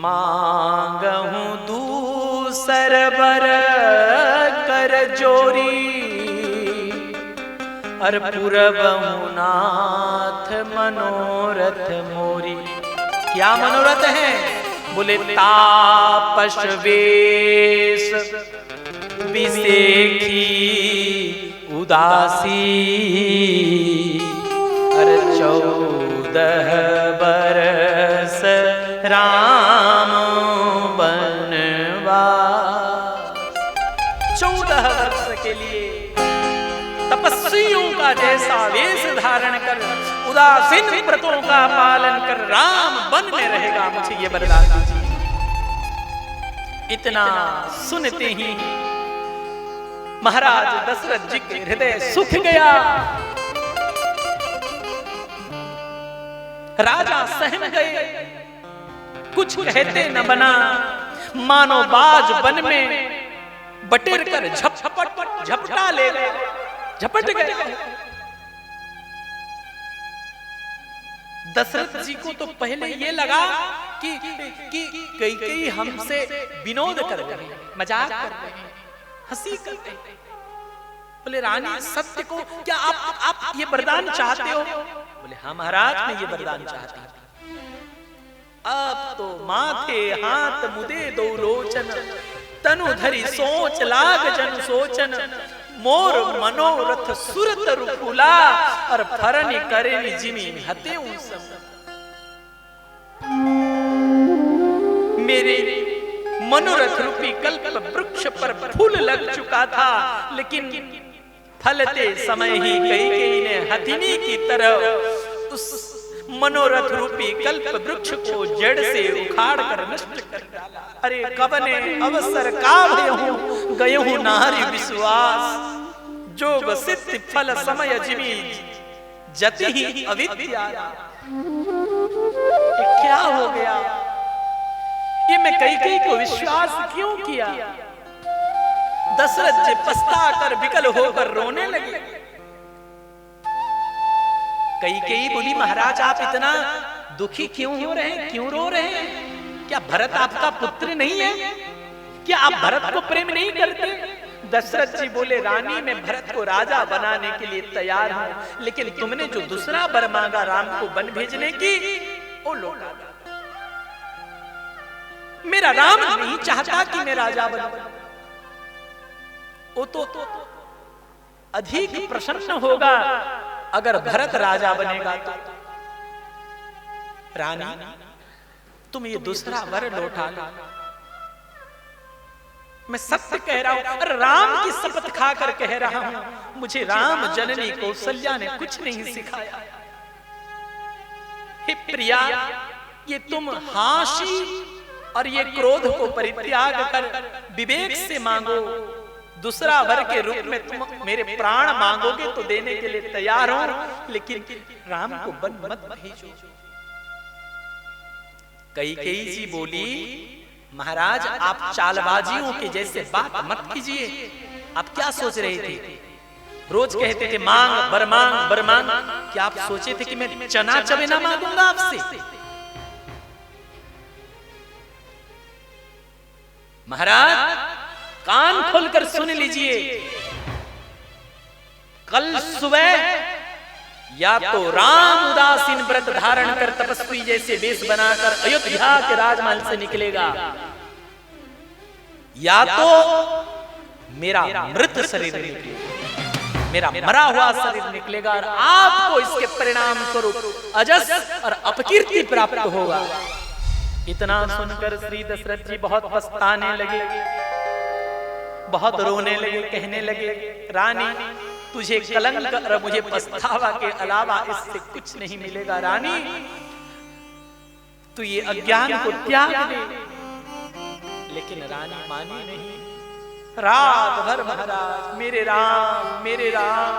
मांगहूं दूसर बर कर जोरी, और पुरबहु नाथ मनोरथ मोरी। क्या मनोरथ है? बोले तापस वेश विसेखी उदासी, अरे 14 बरस राम बनवास। 14 वर्ष के लिए तपस्वियों का जैसा वेश धारण कर, उदासीन व्रतों का पालन कर राम वन में रहेगा, मुझे ये वरदान दीजिए। इतना सुनते ही महाराज दशरथ जी के हृदय सूख गया। राजा सहम गए, कुछ कहते न बना, मानो बाज वन में बटेर कर झपटा ले गए, झपट गए। दशरथ जी को तो पहले ये लगा कि कई हमसे विनोद कर रहे हैं, मजाक कर रहे हैं, हंसी कर रहे हैं। बोले रानी सत्य को क्या आप ये वरदान चाहते हो? बोले हाँ महाराज, मैं ये वरदान चाहती हूँ। अब तो माथे हाथ मुदे दो लोचन, तनु धरी सोच लाग जन सोचन, मोर मनोरथ सुरत रुफुला, और फरनी करे जिमी हते सब। मेरे मनोरथ रूपी कल्प वृक्ष पर फूल लग चुका था, लेकिन फलते समय ही कई ने हथिनी की तरह उस मनोरथ रूपी कल्प वृक्ष को जड़ से उखाड़ कर नष्ट कर डाला। अरे कबने अवसर का गए हूं नारी विश्वास, जोग सिद्ध फल समय जिमी जति ही अविद्या। क्या हो गया? ये मैं कई को विश्वास क्यों किया? दशरथ जी पछता कर विकल होकर रोने लगे। कई बोली महाराज आप इतना दुखी क्यों हो रहे हैं, क्यों रो रहे हैं? क्या भरत आपका पुत्र नहीं है? क्या आप भरत को प्रेम नहीं करते? दशरथ जी बोले रानी मैं भरत को राजा बनाने के लिए तैयार हूं, लेकिन तुमने जो दूसरा वर मांगा राम को वन भेजने की, वो लौटा दो। मेरा राम नहीं चाहता कि मैं राजा बनूं। वो तो अधिक प्रसन्न होगा अगर भरत राजा बनेगा तो। रानी तुम ये दूसरा वर लौटा लो। मैं सत्य कह रहा हूं, राम की शपथ खाकर कह रहा हूं, मुझे राम जननी कौशल्या ने कुछ नहीं सिखाया। हे प्रिया, ये तुम हाशि और ये क्रोध को परित्याग कर विवेक से मांगो। दूसरा वर के रूप में तुम मेरे प्राण मांगोगे तो देने के लिए तैयार हो, लेकिन राम को वन मत भेजो। कई जी बोली महाराज आप चालबाजियों के जैसे बात मत कीजिए। आप क्या सोच रहे थे? रोज कहते थे मांग बर मांग बर मांग। क्या आप सोचे थे कि मैं चना चबेना मांगूंगा आपसे? महाराज कान खोलकर सुन लीजिए, कल सुबह या तो राम उदासीन व्रत धारण कर तपस्वी जैसे वेश बनाकर अयोध्या के राजमहल से निकलेगा, या तो मेरा मृत शरीर निकलेगा, मेरा मरा हुआ शरीर निकलेगा और आपको इसके परिणाम स्वरूप अजस और अपकीर्ति प्राप्त होगा। इतना सुनकर श्री दशरथ जी बहुत पछताने लगे, बहुत रोने लगे, कहने लगे रानी तुझे कलंक और मुझे पछतावा के अलावा इससे कुछ नहीं मिलेगा। रानी तू ये अज्ञान को त्याग दे। लेकिन रानी मानी नहीं। रात भर महाराज मेरे राम मेरे राम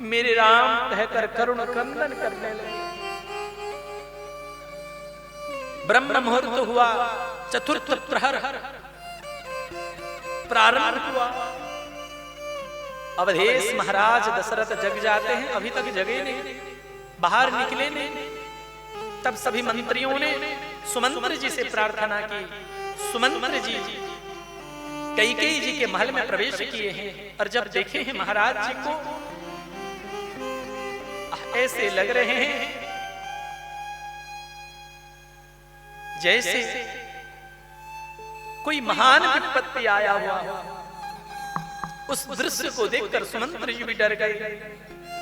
मेरे राम कहकर करुण क्रंदन करने लगे। ब्रह्म मुहूर्त हुआ, चतुर्थ प्रहर प्रारंभ हुआ। अवधेश महाराज दशरथ जग जाते हैं, अभी तक जगे नहीं, बाहर निकले नहीं। तब सभी मंत्रियों ने सुमंत्र जी से प्रार्थना की। सुमंत्र जी कैकेयी जी के महल में प्रवेश किए हैं और जब देखे हैं महाराज जी को ऐसे लग रहे हैं जैसे कोई महान विपत्ति आया हुआ। उस दृश्य को देखकर सुमंत्र जी भी डर गए।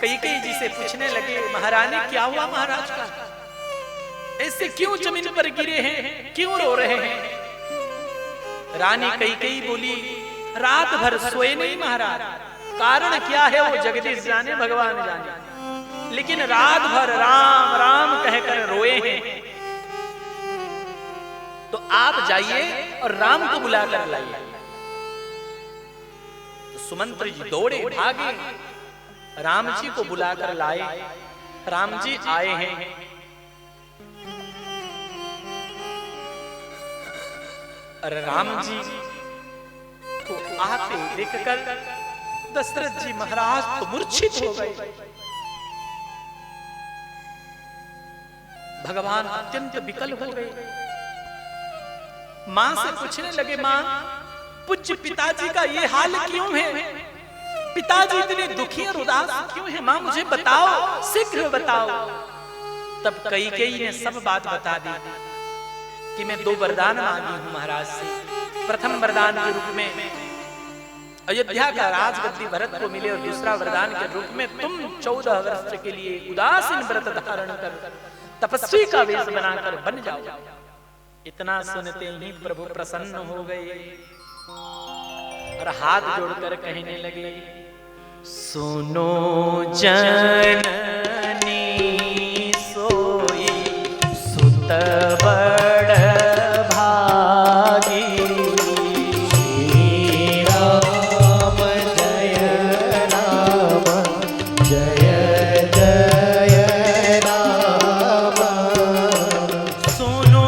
कैकेयी जी से पूछने लगे महारानी क्या हुआ महाराज का, ऐसे क्यों जमीन पर गिरे हैं, क्यों रो रहे हैं? रानी कैकेयी बोली रात भर सोए नहीं महाराज। कारण क्या है वो जगदीश जाने, भगवान जाने, लेकिन रात भर राम राम कहकर रोए हैं। तो आप जाइए और राम को बुला कर लाइए। सुमंत्र जी दौड़े भागे, राम जी को बुलाकर लाए। राम जी आए हैं। और राम जी को आते देखकर दशरथ जी महाराज तो मूर्छित हो गए। भगवान अत्यंत विकल हो गए। मां से पूछने लगे, मां पूज्य पिताजी का ये हाल क्यों है? पिताजी इतने दुखी और उदास क्यों है? मां मुझे बताओ, शीघ्र बताओ। तब कैकेयी ने सब बात बता दी कि मैं 2 वरदान मांगी हूं महाराज से। प्रथम वरदान के रूप में अयोध्या का राजगद्दी भरत को मिले, और दूसरा वरदान के रूप में तुम 14 वर्ष के लिए उदासीन व्रत धारण कर तपस्वी का वेश बनाकर बन जाओ। इतना सुनते ही प्रभु प्रसन्न हो गए और हाथ जोड़कर कहने लगे, सुनो जननी सोई सुत बड़ भागी। राम जय राम जय जय राम। सुनो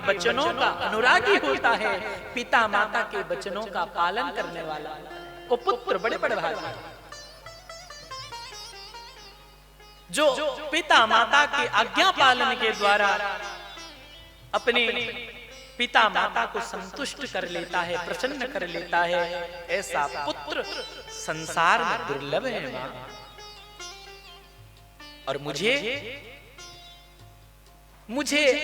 वचनों का अनुरागी होता है, पिता माता के वचनों का पालन करने वाला, वो पुत्र बड़े बड़े भागी। जो पिता माता के आज्ञा पालन के द्वारा अपने पिता माता को संतुष्ट कर लेता है, प्रसन्न कर लेता है, ऐसा पुत्र संसार में दुर्लभ है मां। और मुझे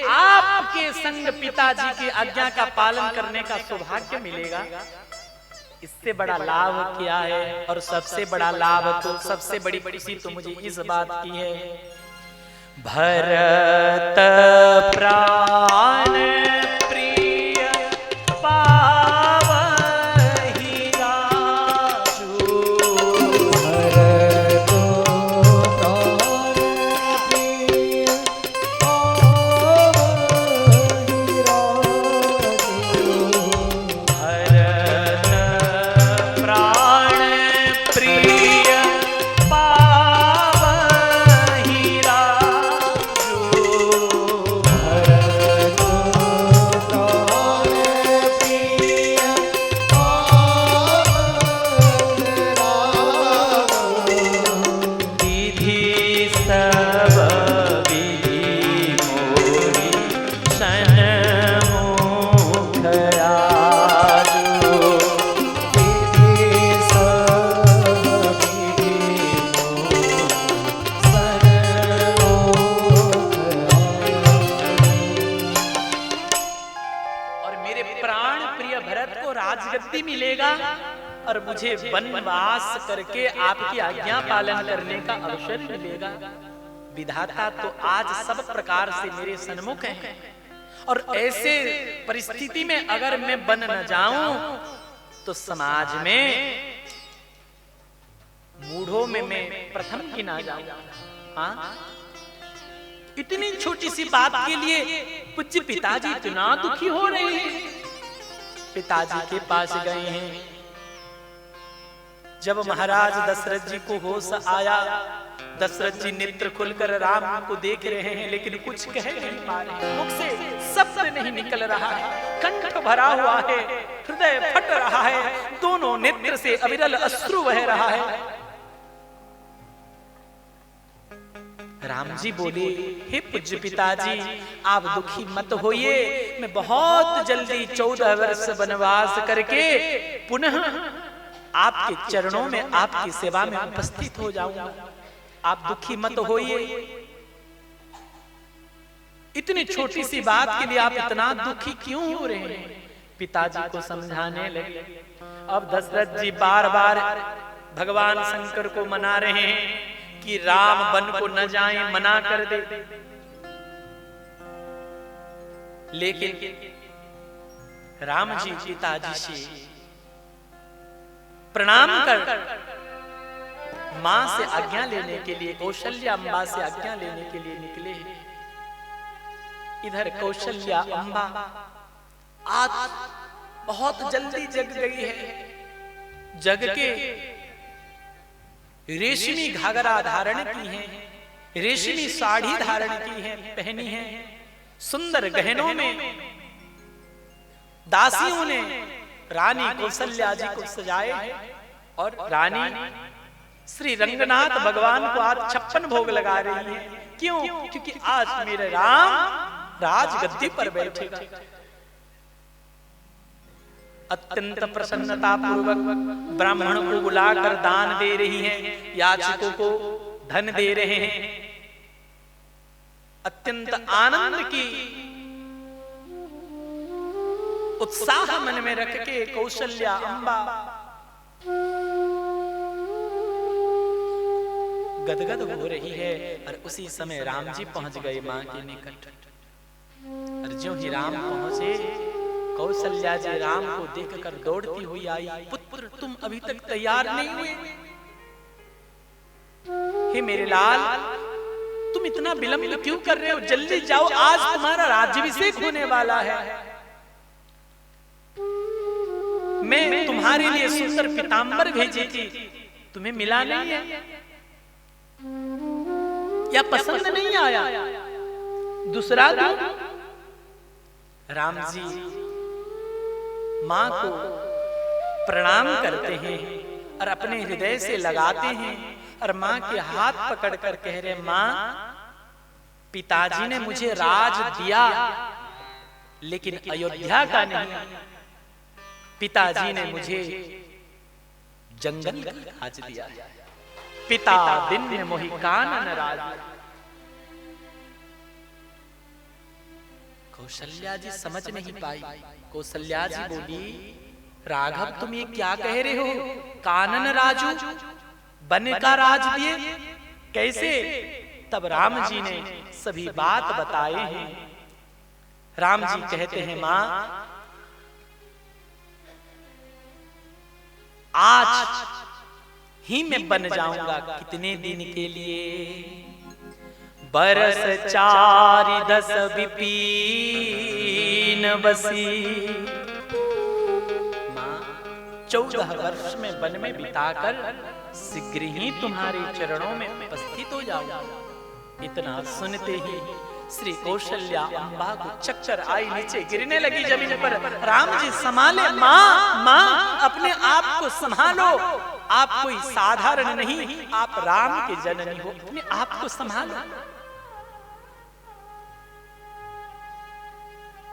आपके संग पिताजी की आज्ञा का पालन करने का सौभाग्य मिलेगा। इससे बड़ा लाभ क्या है? और सबसे बड़ा लाभ तो, सबसे बड़ी खुशी तो मुझे इस बात की है, भरत प्राण प्रिय पावहि राजू। भरत प्राण प्रिय पावहि राजू। भरत प्राण प्रिय पावहि राजू। भरत प्राण प्रिय पावहि राजू। विधि सब विधि मोहि सन्मुख राजू। विधि सब विधि मोहि सन्मुख राजू। और मेरे प्राण प्रिय भरत को राजगद्दी मिलेगा, और मुझे वनवास करके आपकी आज्ञा पालन करने का अवसर मिलेगा। विधाता तो आज सब प्रकार से मेरे सन्मुख हैं, और ऐसे परिस्थिति में अगर मैं बन न जाऊं तो समाज में मूढ़ों में मैं प्रथम गिना जाऊंगा। हाँ, इतनी छोटी सी बात के लिए पूज्य पिताजी इतना दुखी हो रहे हैं। पिताजी के पास गए हैं। जब महाराज दशरथ जी को होश आया, दशरथ जी नेत्र खुलकर राम को देख रहे हैं, लेकिन कुछ कह नहीं पा रहे, मुख से शब्द नहीं निकल रहा है, कंठ भरा हुआ है, हृदय फट रहा है, दोनों नेत्र से अविरल अश्रु बह रहा है। राम जी बोले, हे पूज्य पिताजी, आप दुखी मत होइए, मैं बहुत जल्दी 14 वर्ष वनवास करके पुनः आपके चरणों में, आपकी सेवा में उपस्थित हो जाऊंगा। आप दुखी मत होइए। इतनी छोटी सी बात के लिए आप इतना दुखी क्यों हो रहे हैं? पिताजी को समझाने लगे। अब दशरथ जी बार बार भगवान शंकर को मना रहे हैं कि राम वन को न जाएं, मना कर दे। लेकिन राम जी पिताजी से प्रणाम कर मां से आज्ञा लेने के लिए, कौशल्या अम्बा से आज्ञा लेने के लिए निकले। इधर कौशल्या अम्बा आज बहुत जल्दी जग गई है। जग के रेशमी घाघरा धारण की है, रेशमी साड़ी धारण की है, पहनी है, सुंदर गहनों में दासियों ने रानी कौशल्या जी को सजाए और रानी श्री रंगनाथ भगवान को आज 56 भोग लगा रही है। क्यों? क्योंकि आज मेरे राम राजगद्दी पर बैठेगा। अत्यंत प्रसन्नता पूर्वक ब्राह्मण को बुलाकर दान दे रही हैं, याचकों को धन दे रहे हैं। अत्यंत आनंद की उत्साह मन में रख के कौशल्या अम्बा गदगद हो रही है। और उसी समय राम जी पहुंच गए मां के निकट। और ज्यों ही राम पहुंचे, कौशल्या जी राम को देखकर दौड़ती हुई आई। पुत्र, तुम अभी तक तैयार नहीं हुए? हे मेरे लाल, तुम इतना विलंब क्यों कर रहे हो? जल्दी जाओ, आज तुम्हारा राज्याभिषेक होने वाला है। मैं तुम्हारे लिए सुंदर पीतांबर भेजी थी, तुम्हें मिला नहीं है या पसंद नहीं आया? दूसरा दो। राम जी मां को प्रणाम करते हैं और अपने हृदय से लगाते हैं और मां के हाथ पकड़कर कह रहे, मां, पिताजी ने मुझे राज दिया लेकिन अयोध्या का नहीं। पिताजी ने मुझे जंगल का राज दिया। पिता दिन में मोहि कानन राज। कौशल्या जी समझ नहीं पाई। कौशल्या जी बोली, राघव तुम ये क्या कह रहे हो? कानन राजू, बन का राज दिए कैसे? तब राम जी ने सभी बात बताए हैं। राम जी कहते हैं, मां, आज ही मैं बन जाऊंगा। कितने दिन के लिए? बरस 4 10 विपिन बसी। मां, 14 वर्ष में वन में बिताकर शीघ्र ही तुम्हारे चरणों में उपस्थित हो जाऊंगा। इतना सुनते ही श्री कौशल्या अम्बा को चक्कर आई, नीचे गिरने लगी जमीन पर। राम जी संभाले, मां, मां, अपने आप को संभालो, आप कोई साधारण नहीं, आप राम के जननी हो, अपने आप को संभालो।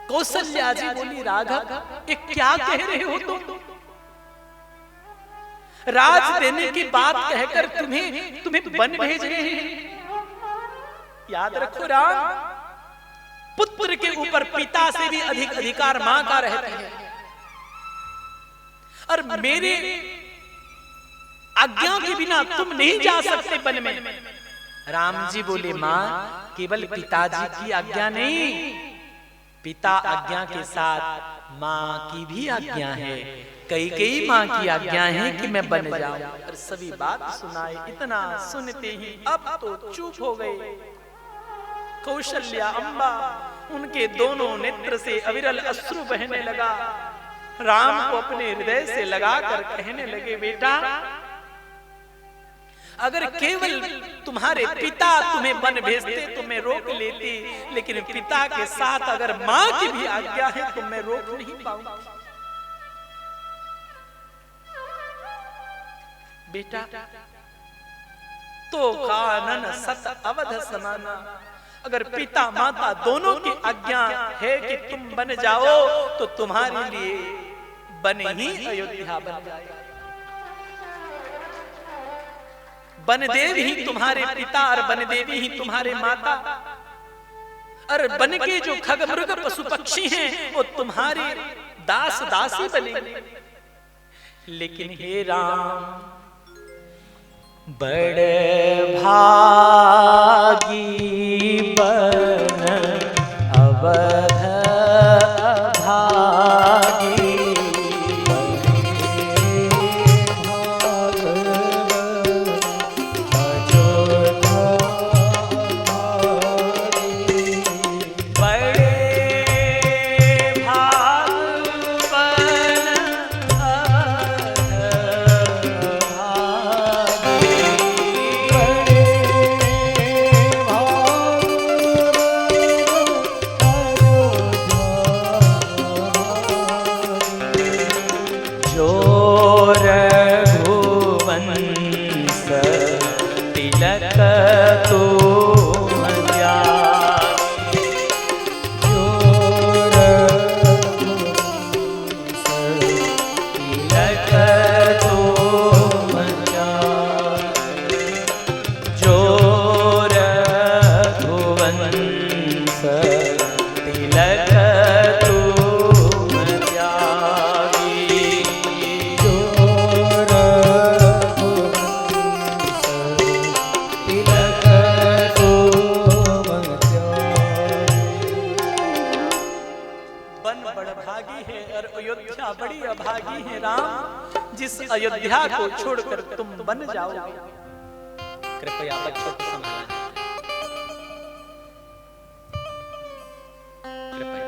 कौशल्या जी बोली, राघव ये क्या कह रहे हो तुम? राज देने की बात कहकर तुम्हें वन भेज रहे हैं। याद रखो राम, पुत्र के ऊपर पिता से भी अधिक अधिकार मां का रहता है। और मेरे आज्ञा के बिना तुम नहीं जा सकते वन में। राम जी बोले, मां, केवल पिताजी की आज्ञा नहीं, पिता आज्ञा के साथ मां की भी आज्ञा है। कई माँ की आज्ञा है कि मैं बन जाऊं। और सभी बात सुनाए। इतना सुनते ही अब तो चुप हो गए। कौशल्या अम्बा, उनके दोनों नेत्र से अविरल अश्रु बहने लगा। राम को अपने हृदय से लगाकर कहने लगे, बेटा अगर केवल तुम्हारे पिता तुम्हें वन भेजते तो मैं रोक लेती, लेकिन पिता के साथ अगर माँ की भी आज्ञा है तो मैं रोक नहीं पाऊंगा। बेटा तो कानन सत अवध समाना, अगर पिता माता दोनों की आज्ञा है कि तुम बन जाओ तो तुम्हारे लिए बन ही अयोध्या बन जाएगा। बनदेव ही तुम्हारे पिता और बनदेवी ही तुम्हारे माता, और बन के जो खग मृग पशु पक्षी हैं वो तुम्हारे दास दासी बनेंगे। लेकिन हे राम, बड़े भागी बन अवध भागी, अयोध्या को छोड़कर तुम बन जाओगे। कृपया बच्चों को संभालना। कृपया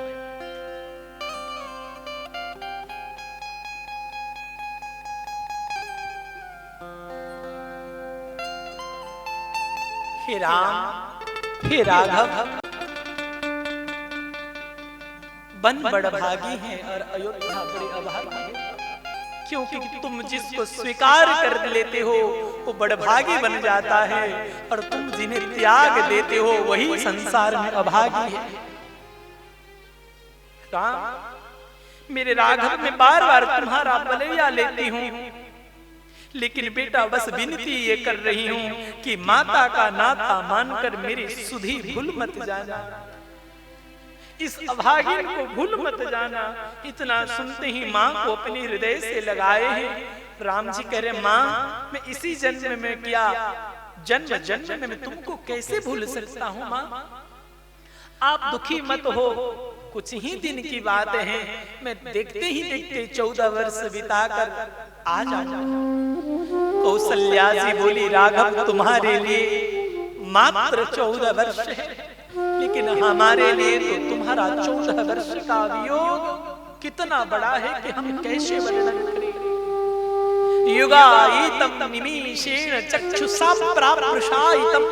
हे राम, हे राघव, बन बड़भागी हैं और अयोध्या बड़े अभागी है, क्योंकि तुम जिसको स्वीकार कर लेते हो वो बड़भागी बन जाता है, और तुम जिन्हें त्याग देते हो वही संसार में अभागी है। राम, मेरे राघव में बार बार तुम्हारा बलैया लेती हूँ, लेकिन बेटा बस विनती ये कर रही हूँ कि माता का नाता मानकर मेरी सुधी भूल मत जाना, इस अभागिन को भूल मत जाना। इतना सुनते ही माँ को अपने हृदय से लगाए हैं। राम जी कह रहे, माँ मैं इसी जन्म में क्या जन्म जन्म में मैं तुमको कैसे भूल सकता हूँ। माँ आप दुखी मत हो, कुछ ही दिन की बात है, मैं देखते ही देखते 14 वर्ष बिताकर आ जाऊंगा। कौशल्या जी बोली, राघव तुम्हारे लिए मात्र 14 वर्ष है, लेकिन हमारे लिए तो तुम्हारा 14 वर्ष का वियोग कितना बड़ा है कि हम कैसे वर्णन करें। युगायितम निमीषेण चक्षुषा प्राप्रुषायितम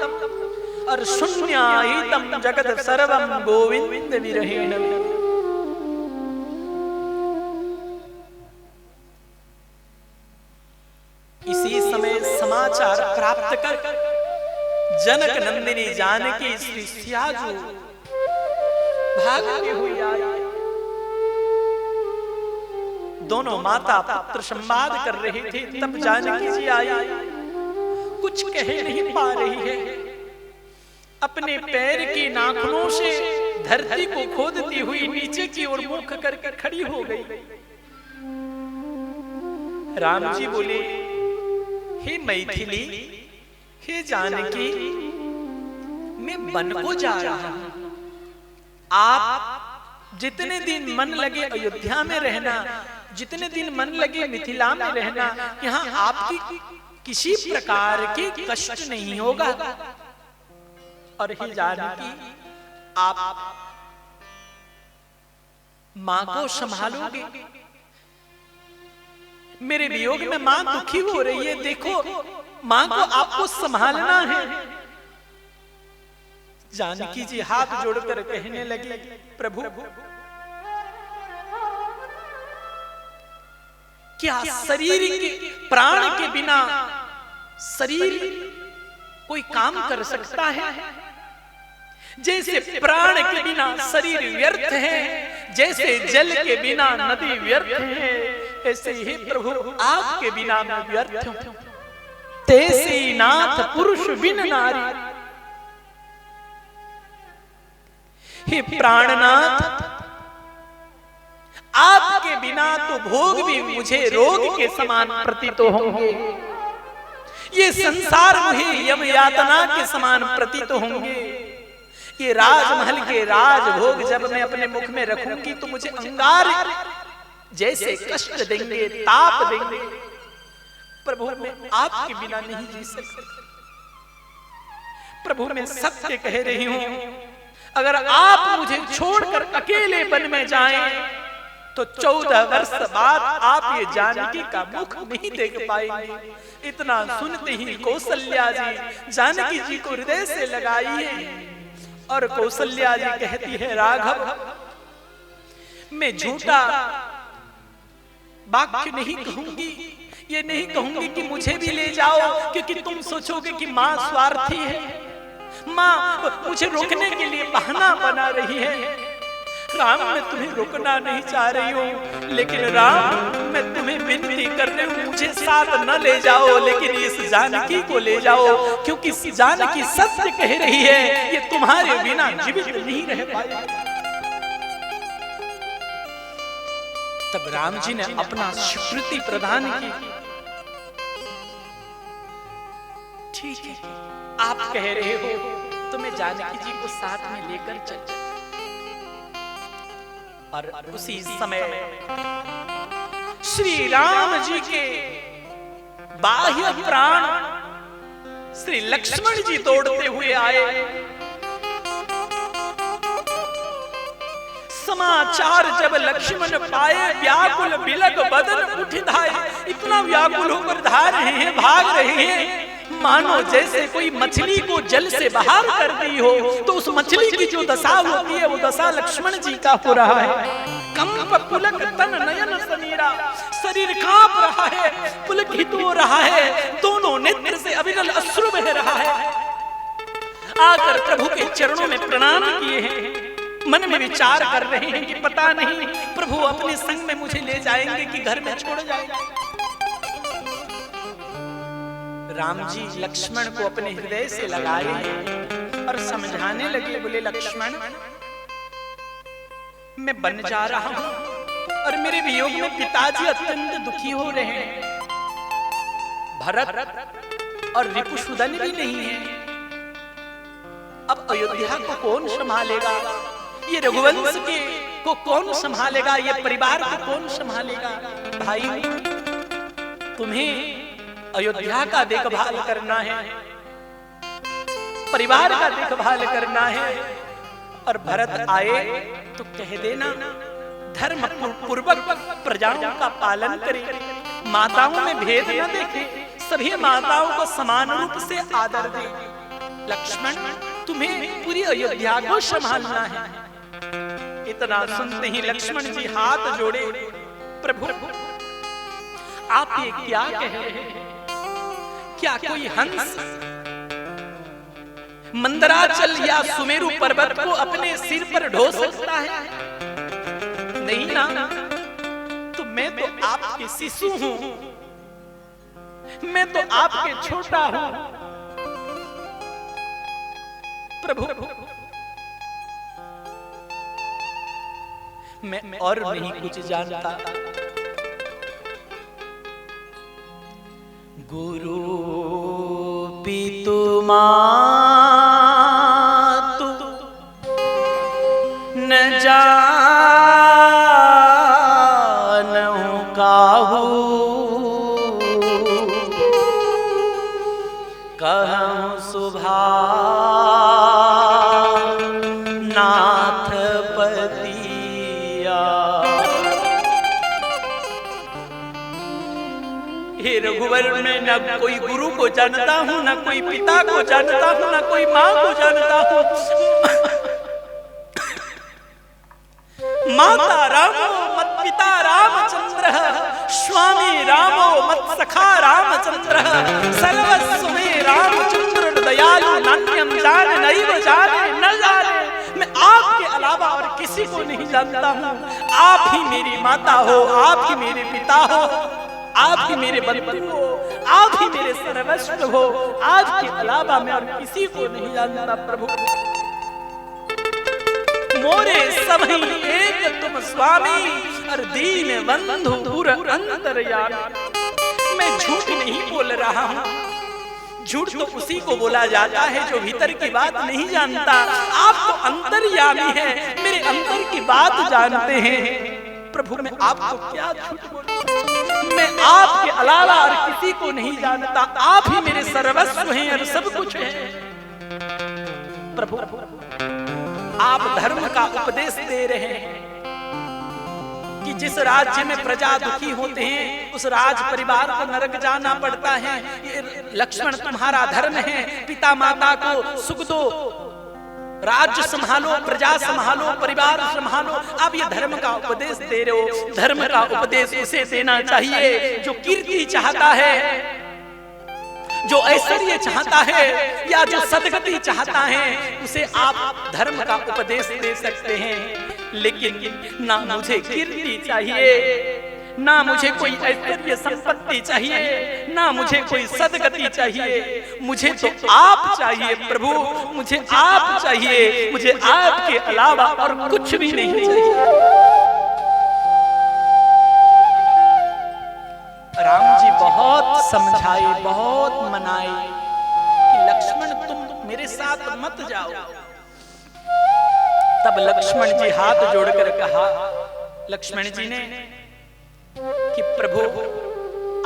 और शून्यायितम जगत सर्वम गोविंद विरहेण। इसी समय समाचार प्राप्त कर जनक नंदिनी जानकी श्री सियाजू भागते हुए आए। दोनों माता पुत्र संवाद कर रहे थे, तब जानकी जी आई। कुछ कह नहीं पा रही है, अपने पैर की नाखूनों से धरती को खोदती हुई नीचे की ओर मुख करके खड़ी हो गई। राम जी बोले, हे मैथिली, हे जानकी, मैं वन को जा रहा हूं, आप जितने दिन मन लगे अयोध्या में रहना, जितने दिन मन लगे मिथिला में रहना, यहाँ आपकी किसी प्रकार के कष्ट नहीं होगा। और हे जानकी, आप माँ को संभालोगे? मेरे वियोग में माँ दुखी हो रही है, देखो माँ को आपको संभालना है। जानकी जी हाथ जोड़कर कहने लगी, प्रभु क्या शरीर के प्राण के बिना शरीर कोई काम कर सकता है? जैसे प्राण के बिना शरीर व्यर्थ है, जैसे जल के बिना नदी व्यर्थ है, ऐसे ही प्रभु आपके बिना मैं व्यर्थ हूं। तैसे नाथ पुरुष बिन नारी, हे प्राणनाथ, आपके बिना तो भोग भी मुझे रोग के समान प्रतीत होंगे, ये संसार मुझे यम यातना के समान प्रतीत होंगे। ये राजमहल के राजभोग जब मैं अपने मुख में रखूंगी तो मुझे अंगार जैसे कष्ट देंगे, ताप देंगे। प्रभु मैं आपके बिना नहीं जी सकती। प्रभु मैं सत्य कह रही हूं, अगर आप मुझे छोड़कर अकेले वन में जाएं तो 14 वर्ष बाद आप ये जानकी का मुख नहीं देख पाएंगे। इतना सुनते ही कौशल्या जी जानकी जी को हृदय से लगाई है और कौशल्या जी कहती है, राघव मैं झूठा वाक्य नहीं कहूंगी, ये नहीं कहूंगी कि मुझे भी ले जाओ, क्योंकि तुम सोचोगे कि माँ स्वार्थी है, माँ मुझे रोकने के लिए बहाना बना रही है। राम मैं तुम्हें रोकना नहीं चाह रही हूँ, लेकिन राम मैं तुम्हें विनती कर रही हूँ, मुझे साथ न ले जाओ, लेकिन इस जानकी को ले जाओ, क्योंकि जानकी सत्य कह रही है, ये तुम्हारे बिना जीवित नहीं रह पाएगी। तब राम जी ने अपना स्वीकृति प्रदान की, ठीक है आप कह रहे हो तो मैं जानकी जी को साथ में लेकर चल। और उसी समय श्री राम जी के बाह्य प्राण श्री लक्ष्मण जी दौड़ते हुए आए। समाचार जब लक्ष्मण पाए, व्याकुल बिलग बदन उठ धाये, इतना व्याकुल होकर धा रहे हैं, भाग रहे हैं, मानो जैसे कोई मछली को जल से बाहर कर दी हो। तो उस मछली की जो दशा होती है वो दशा लक्ष्मण जी का हो रहा है। कंप पुलक तन नयन समीरा, शरीर कांप रहा है, पुलकित हो रहा है, दोनों नेत्र से अविरल अश्रु बह रहा है। आकर प्रभु के चरणों में प्रणाम किए हैं, मन में विचार कर रहे हैं कि पता नहीं प्रभु अपने संग में मुझे ले जाएंगे कि घर में छोड़ जाएंगे। राम जी लक्ष्मण को अपने हृदय से लगाए और समझाने लगे, बोले लक्ष्मण मैं बन जा रहा हूं और मेरे वियोग में पिताजी अत्यंत दुखी हो रहे हैं। भरत और रिपुसुदन भी नहीं है, अब अयोध्या को कौन संभालेगा, ये रघुवंश के को कौन संभालेगा, ये परिवार को कौन संभालेगा। भाई तुम्हें अयोध्या का देखभाल करना है, परिवार का देखभाल करना है, और भरत आए तो कह देना धर्म पूर्वक प्रजाओं का पालन करे, माताओं में भेद न देखे, सभी माताओं को समान रूप से आदर दे। लक्ष्मण तुम्हें पूरी अयोध्या को संभालना है। इतना सुनते ही लक्ष्मण जी हाथ जोड़े, प्रभु आप ये क्या कह रहे हैं, क्या कोई हंस मंदराचल या सुमेरु पर्वत को अपने सिर पर ढो सकता है? नहीं ना, तो मैं तो आपके शिशु हूं, मैं तो आपके छोटा हूं। प्रभु मैं और नहीं कुछ जानता। गुरु पितु मातु न जानहु न कोई गुरु को जानता हूँ, न कोई पिता को जानता हूँ, न कोई माँ को जानता हूँ। माता रामो मत पिता रामचंद्र, स्वामी रामो मत सखा रामचंद्र, सर्वस्व में रामचंद्र दयालु, नान्यम जान नैव जाने न जाने। मैं आपके अलावा और किसी को नहीं जानता हूँ। आप ही मेरी माता हो, आप ही मेरे पिता हो, आप ही मेरे बंधु हो, आप ही मेरे सर्वस्व हो। आपके अलावा मैं और किसी को नहीं जानता प्रभु। मोरे सभी एक तुम स्वामी, और दीन बंधु दूर अंतर्यामी। मैं झूठ नहीं बोल रहा हूँ। झूठ तो उसी को बोला जाता है जो भीतर की बात नहीं जानता। आप तो अंतर्यामी हैं, मेरे अंतर की बात जानते हैं। प्रभु मैं आपको क्या झूठ बोलूं? मैं आपके अलावा और किसी को नहीं जानता। आप ही मेरे सर्वस्व हैं और सब कुछ है। प्रभु आप धर्म का उपदेश दे रहे हैं कि जिस राज्य में प्रजा दुखी होते हैं उस राज परिवार को नरक जाना पड़ता है। ये लक्ष्मण तुम्हारा धर्म है, पिता माता को सुख दो, राज्य संभालो, प्रजा संभालो, परिवार संभालो। आप ये धर्म का उपदेश दे रहे हो। धर्म का उपदेश उसे देना चाहिए जो कीर्ति चाहता है, जो ऐश्वर्य चाहता है, या जो सदगति चाहता है, उसे आप धर्म का उपदेश दे सकते हैं। लेकिन ना मुझे कीर्ति चाहिए, ना मुझे कोई ऐश्वर्य संपत्ति चाहिए, ना मुझे कोई सदगति चाहिए। मुझे तो आप चाहिए प्रभु, मुझे आप चाहिए। मुझे आपके अलावा और कुछ भी नहीं चाहिए। राम जी बहुत समझाए, बहुत मनाए कि लक्ष्मण तुम मेरे साथ मत जाओ। तब लक्ष्मण जी हाथ जोड़कर कहा, लक्ष्मण जी ने कि प्रभु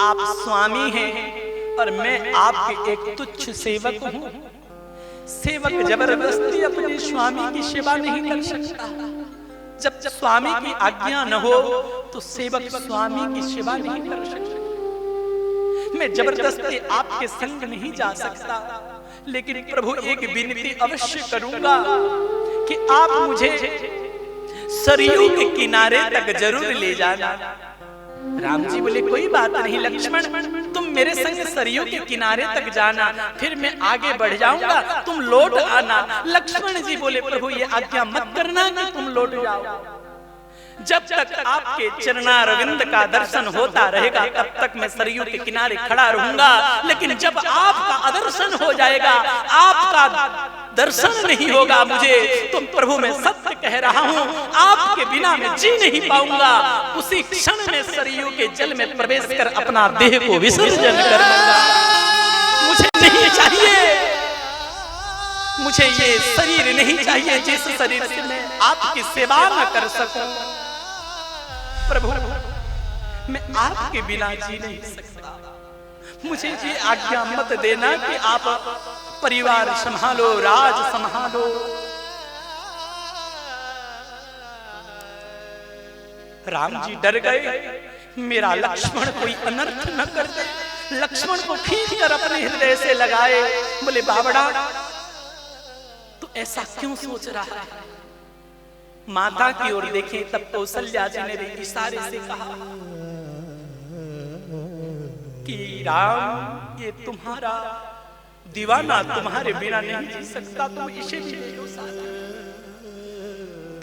आप स्वामी हैं और मैं आपके एक तुच्छ सेवक हूं। सेवक जबरदस्ती अपने स्वामी की सेवा नहीं कर सकता। जब स्वामी की आज्ञा न हो तो सेवक स्वामी की सेवा नहीं कर सकता। मैं जबरदस्ती आपके संग नहीं जा सकता, लेकिन प्रभु एक विनती अवश्य करूंगा कि आप मुझे सरयू के किनारे तक जरूर ले जाना। राम जी बोले कोई बात नहीं लक्ष्मण, तुम मेरे संग सरयू के किनारे तक जाना, फिर मैं आगे बढ़ जाऊंगा, तुम लौट आना। लक्ष्मण जी बोले प्रभु ये आज्ञा मत करना कि तुम लौट जाओ। जब तक आपके चरणारविंद का दर्शन होता रहेगा तब तक मैं सरयू के किनारे खड़ा रहूंगा। लेकिन जब आपका अदर्शन हो जाएगा, आपका दर्शन नहीं होगा मुझे, तो प्रभु मैं सत्य कह रहा हूँ आपके बिना मैं जी नहीं पाऊंगा। उसी क्षण में सरयू के जल में प्रवेश कर अपना देह को विसर्जन कर दूंगा। मुझे नहीं चाहिए, मुझे ये शरीर नहीं चाहिए जिस शरीर से मैं आपकी सेवा न कर सकूं। प्रभु मैं आपके बिना जी नहीं सकता। मुझे ये आज्ञा मत देना कि आप परिवार संभालो, राज संभालो। राम जी डर गए, मेरा लक्ष्मण कोई अनर्थ न कर दे। लक्ष्मण को खींचकर अपने हृदय से लगाए। बोले बावड़ा तू ऐसा क्यों सोच रहा है? माता की ओर देखे तब कौशल्या जी ने इशारे से कहा कि राम ये तुम्हारा दीवाना तुम्हारे बिना नहीं जी सकता, तुम इसे भी लो साथ।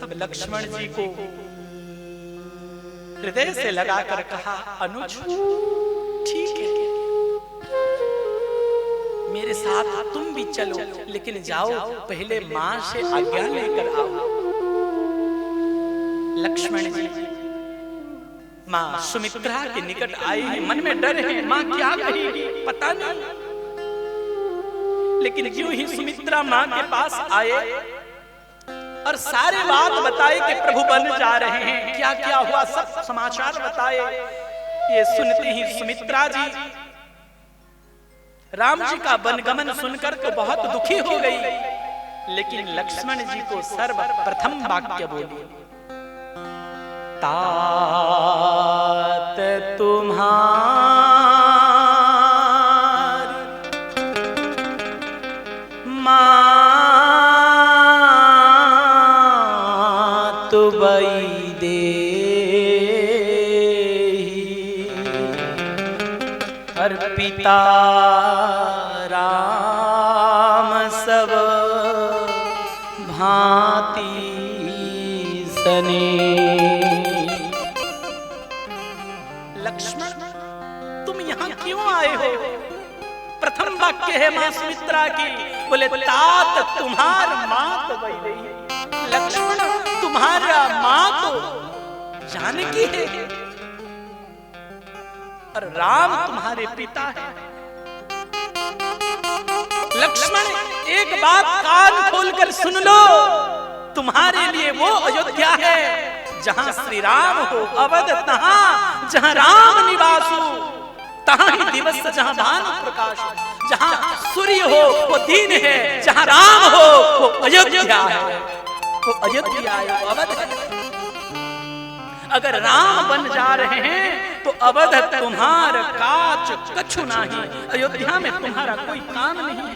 तब लक्ष्मण जी को हृदय से लगाकर कहा अनुज ठीक है मेरे साथ तुम भी चलो, लेकिन जाओ पहले मां से आज्ञा लेकर आओ। लक्ष्मण जी मां सुमित्रा के निकट आए हैं, मन में डर है मां क्या कहेगी पता नहीं। लेकिन यूं ही सुमित्रा मां के पास आए और सारे बात बताए कि प्रभु बन जा रहे हैं, क्या क्या हुआ सब समाचार बताए। ये सुनते ही सुमित्रा जी राम जी का वनगमन सुनकर तो बहुत दुखी हो गई, लेकिन लक्ष्मण जी को सर्वप्रथम वाक्य बोली, तात तुम्हारा तुबई दे अर्पिता राम सब भांति सने। लक्ष्मण तुम यहाँ क्यों आए हो? प्रथम वाक्य है मां सुमित्रा की, बोले तात तुम्हार मात वैदेही। लक्ष्मण तुम्हारा मां तो जानकी है और राम तुम्हारे पिता है। लक्ष्मण एक बात कान खोलकर सुन लो, तुम्हारे लिए वो अयोध्या है जहां श्री राम हो, अवध तहां जहां राम निवास हो, तहां ही दिवस जहां भानु प्रकाश हो, जहां सूर्य हो वो दिन है, जहां राम हो वो अयोध्या है, वो अयोध्या है, वो अवध है। अगर राम बन जा रहे हैं तो अवध तुम्हार काच कछु नहीं, अयोध्या में तुम्हारा कोई काम नहीं है।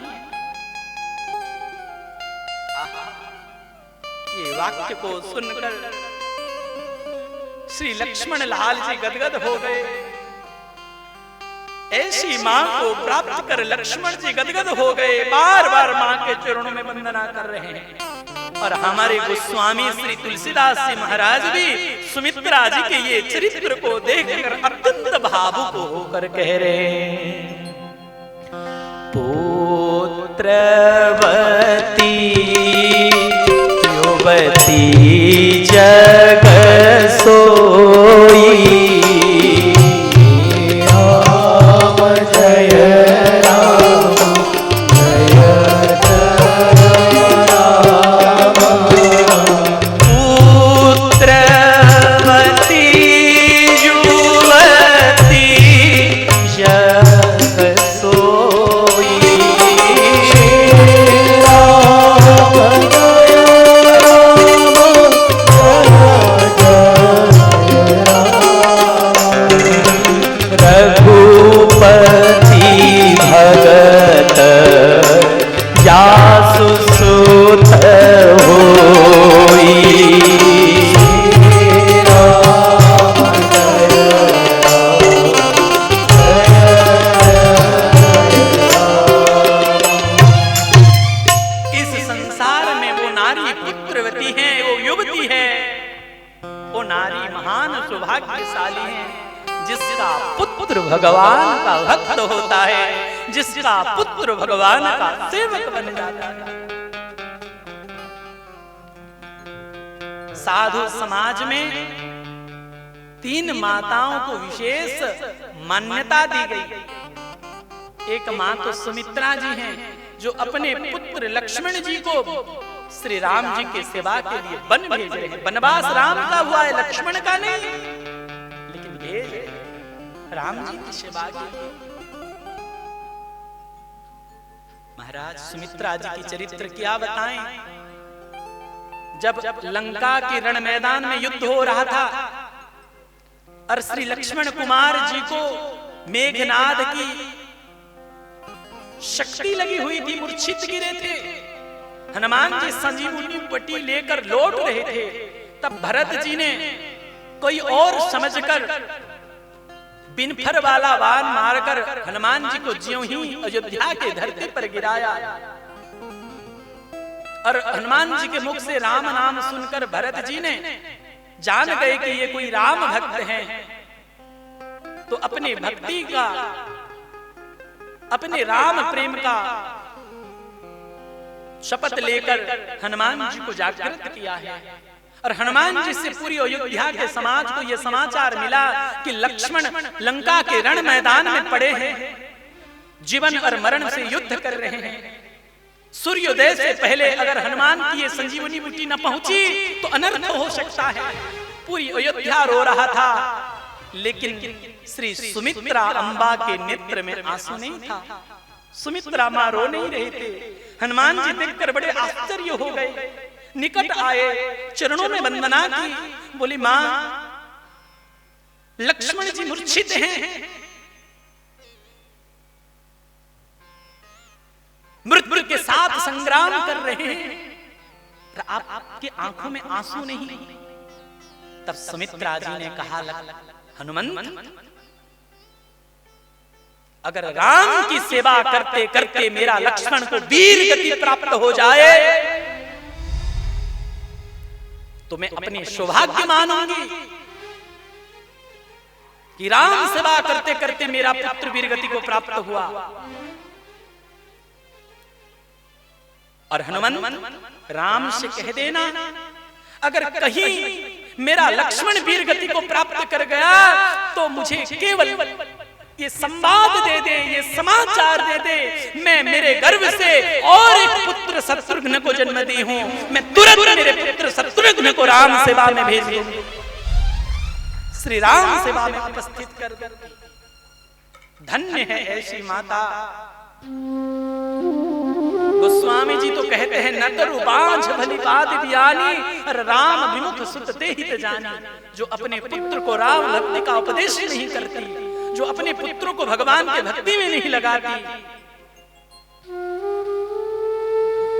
ये वाक्य को सुनकर श्री लक्ष्मण लाल जी गदगद हो गए। ऐसी मां को प्राप्त कर लक्ष्मण जी गदगद हो गए, बार बार मां के चरणों में वंदना कर रहे हैं। और हमारे गोस्वामी श्री तुलसीदास जी महाराज भी सुमित्रा जी के ये चरित्र को देखकर अत्यंत भावुक होकर कह रहे हैं, पुत्रवती युवती जग सोई, राम जय राम जय राम। पुत्रवती युवती जग सोई, रघुपति भगत जासु सुत होई, इस संसार में वो नारी पुत्रवती है, वो युवती है, वो नारी महान सौभाग्यशाली है जिसका पुत्र भगवान का भक्त होता है, जिसका पुत्र भगवान का सेवक बन जाता है। साधु समाज में 3 माताओं को विशेष मान्यता दी गई। एक मां तो सुमित्रा जी हैं जो अपने पुत्र लक्ष्मण जी को श्री राम जी के सेवा के लिए वन भेज रहे हैं। वनवास राम का हुआ है, लक्ष्मण का नहीं, लेकिन भेज राम जी की सेवा के लिए। महाराज सुमित्रा जी की चरित्र क्या बताएं। जब लंका के रण मैदान में युद्ध हो रहा था और श्री लक्ष्मण कुमार जी को मेघनाद की शक्ति लगी हुई थी, मूर्छित गिरे थे, हनुमान जी संजीवनी पट्टी लेकर लौट रहे थे, तब भरत जी ने कोई और समझकर बिनफर वाला बाण मारकर हनुमान जी को ज्यों ही अयोध्या के धरती पर गिराया। और हनुमान जी के मुख से राम नाम सुनकर भरत जी ने जान गए कि ये कोई राम भक्त हैं, तो अपने भक्ति का, अपने राम प्रेम का शपथ लेकर हनुमान जी को जागृत किया है। और हनुमान जी से पूरी अयोध्या के समाज को यह समाचार मिला कि लक्ष्मण लंका के रण मैदान में पड़े हैं, जीवन और मरण से युद्ध कर रहे हैं। सूर्योदय से पहले अगर हनुमान की ये संजीवनी बूटी न पहुंची तो अनर्थ हो सकता है। पूरी अयोध्या रो रहा था, लेकिन श्री सुमित्रा अम्बा के नेत्र में आंसू नहीं था। सुमित्रा मां रो नहीं रहे थे। हनुमान जी देखकर बड़े आश्चर्य हो गए, निकट आए, चरणों में वंदना की, बोली मां लक्ष्मण जी मूर्छित हैं, मृत्यु के साथ संग्राम कर रहे हैं, आपके आंखों में आंसू नहीं। तब सुमित्रा जी ने कहा, हनुमंत, अगर राम की सेवा करते करते मेरा लक्ष्मण को वीर गति प्राप्त हो जाए तो मैं अपनी सौभाग्य मानूंगी कि राम सेवा करते करते मेरा पुत्र वीर गति को प्राप्त हुआ। और हनुमंत, राम से कह देना, अगर कहीं मेरा लक्ष्मण वीर गति को प्राप्त कर गया तो मुझे केवल ये संवाद दे दे, ये समाचार दे दे, मैं मेरे गर्भ से और एक पुत्र शत्रुघ्न को जन्म दी हूं, मैं तुरंत मेरे पुत्र शत्रुघ्न को राम सेवा में भेज दूंगी, श्री राम सेवा में उपस्थित कर दूंगी। धन्य है ऐसी माता। गोस्वामी जी तो कहते हैं, न तरु बांझ भली बात बियानी, और राम विमुख सुत ते हित जानी। जो अपने पुत्र को राम भक्ति का उपदेश नहीं करती, जो अपने पुत्रों को भगवान के भक्ति में नहीं लगाती,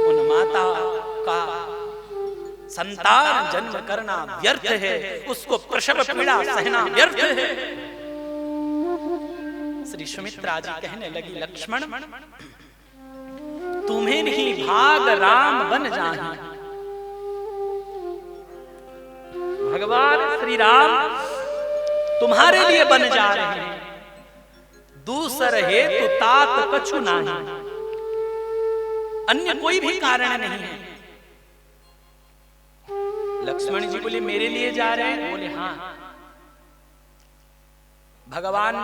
उन माता का संतान जन्म करना व्यर्थ है, उसको प्रसव पीड़ा सहना व्यर्थ है। श्री सुमित्रा जी कहने लगी, लक्ष्मण, तुम्हें नहीं भाग राम बन जाए। भगवान श्री राम तुम्हारे लिए बन जा रहे हैं, दूसर हेतु तात कछु नहीं, अन्य कोई भी कारण नहीं है। लक्ष्मण जी बोले, मेरे लिए जा रहे हैं? बोले हाँ। भगवान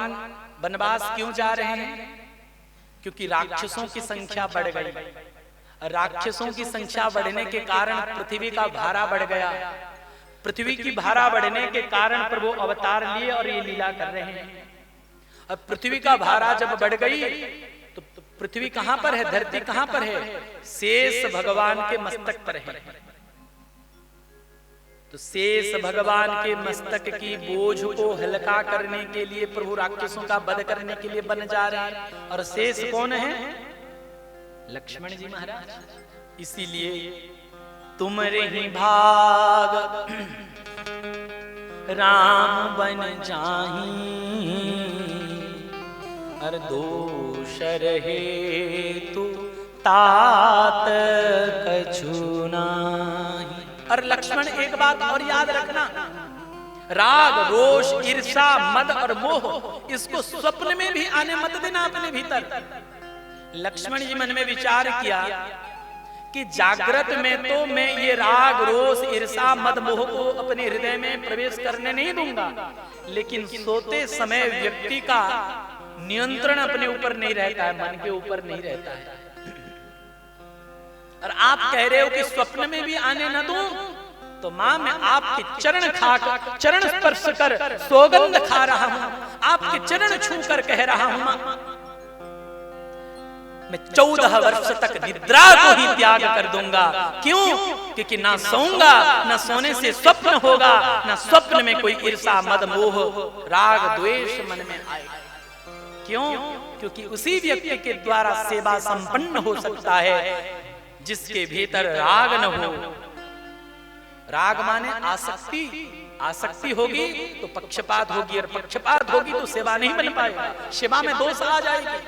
वनवास क्यों जा रहे हैं? क्योंकि राक्षसों की संख्या बढ़ गई। राक्षसों की संख्या बढ़ने के कारण पृथ्वी का भारा बढ़ गया। पृथ्वी की भारा बढ़ने के कारण प्रभु अवतार लिए और ये लीला कर रहे हैं। अब पृथ्वी का भारा जब बढ़ गई तो पृथ्वी कहां पर है, धरती कहां पर है? शेष भगवान के मस्तक पर है। तो शेष भगवान के मस्तक की बोझ को हल्का करने के लिए प्रभु राक्षसों का वध करने के लिए बन जा रहे हैं। और शेष कौन है? लक्ष्मण जी महाराज। इसीलिए तुम रही भाग राम बन जाही, और दोष रहे तू तात कछु नाही। और लक्ष्मण, एक बात और याद रखना, राग, रोष, ईर्षा, मद और मोह, इसको स्वप्न में भी आने मत देना अपने भीतर। लक्ष्मण जी मन में विचार किया कि जागृत में तो मैं ये राग, रोष, ईर्षा, मद, मोह को अपने हृदय में प्रवेश करने नहीं दूंगा, लेकिन सोते समय व्यक्ति का नियंत्रण अपने ऊपर नहीं रहता है, मन के ऊपर नहीं रहता है। और आप कह रहे हो कि स्वप्न में भी आने न दूं, तो मां मैं आपके चरण खाकर, चरण स्पर्श कर सौगंध खा रहा हूं, आपके चरण छू कर कह रहा हूं, मां मैं 14 वर्ष तक निद्रा को ही त्याग कर दूंगा। क्यों? क्योंकि ना सोऊंगा, ना सोने से स्वप्न होगा, ना स्वप्न में कोई ईर्षा, मद, मोह, राग, द्वेष मन में आएगा। क्यों? क्योंकि उसी व्यक्ति के द्वारा सेवा संपन्न हो सकता है जिसके भीतर राग न हो। राग माने आसक्ति। आसक्ति होगी तो पक्षपात होगी, और पक्षपात होगी तो सेवा नहीं बन पाएगा, सेवा में दोष आ जाएगी।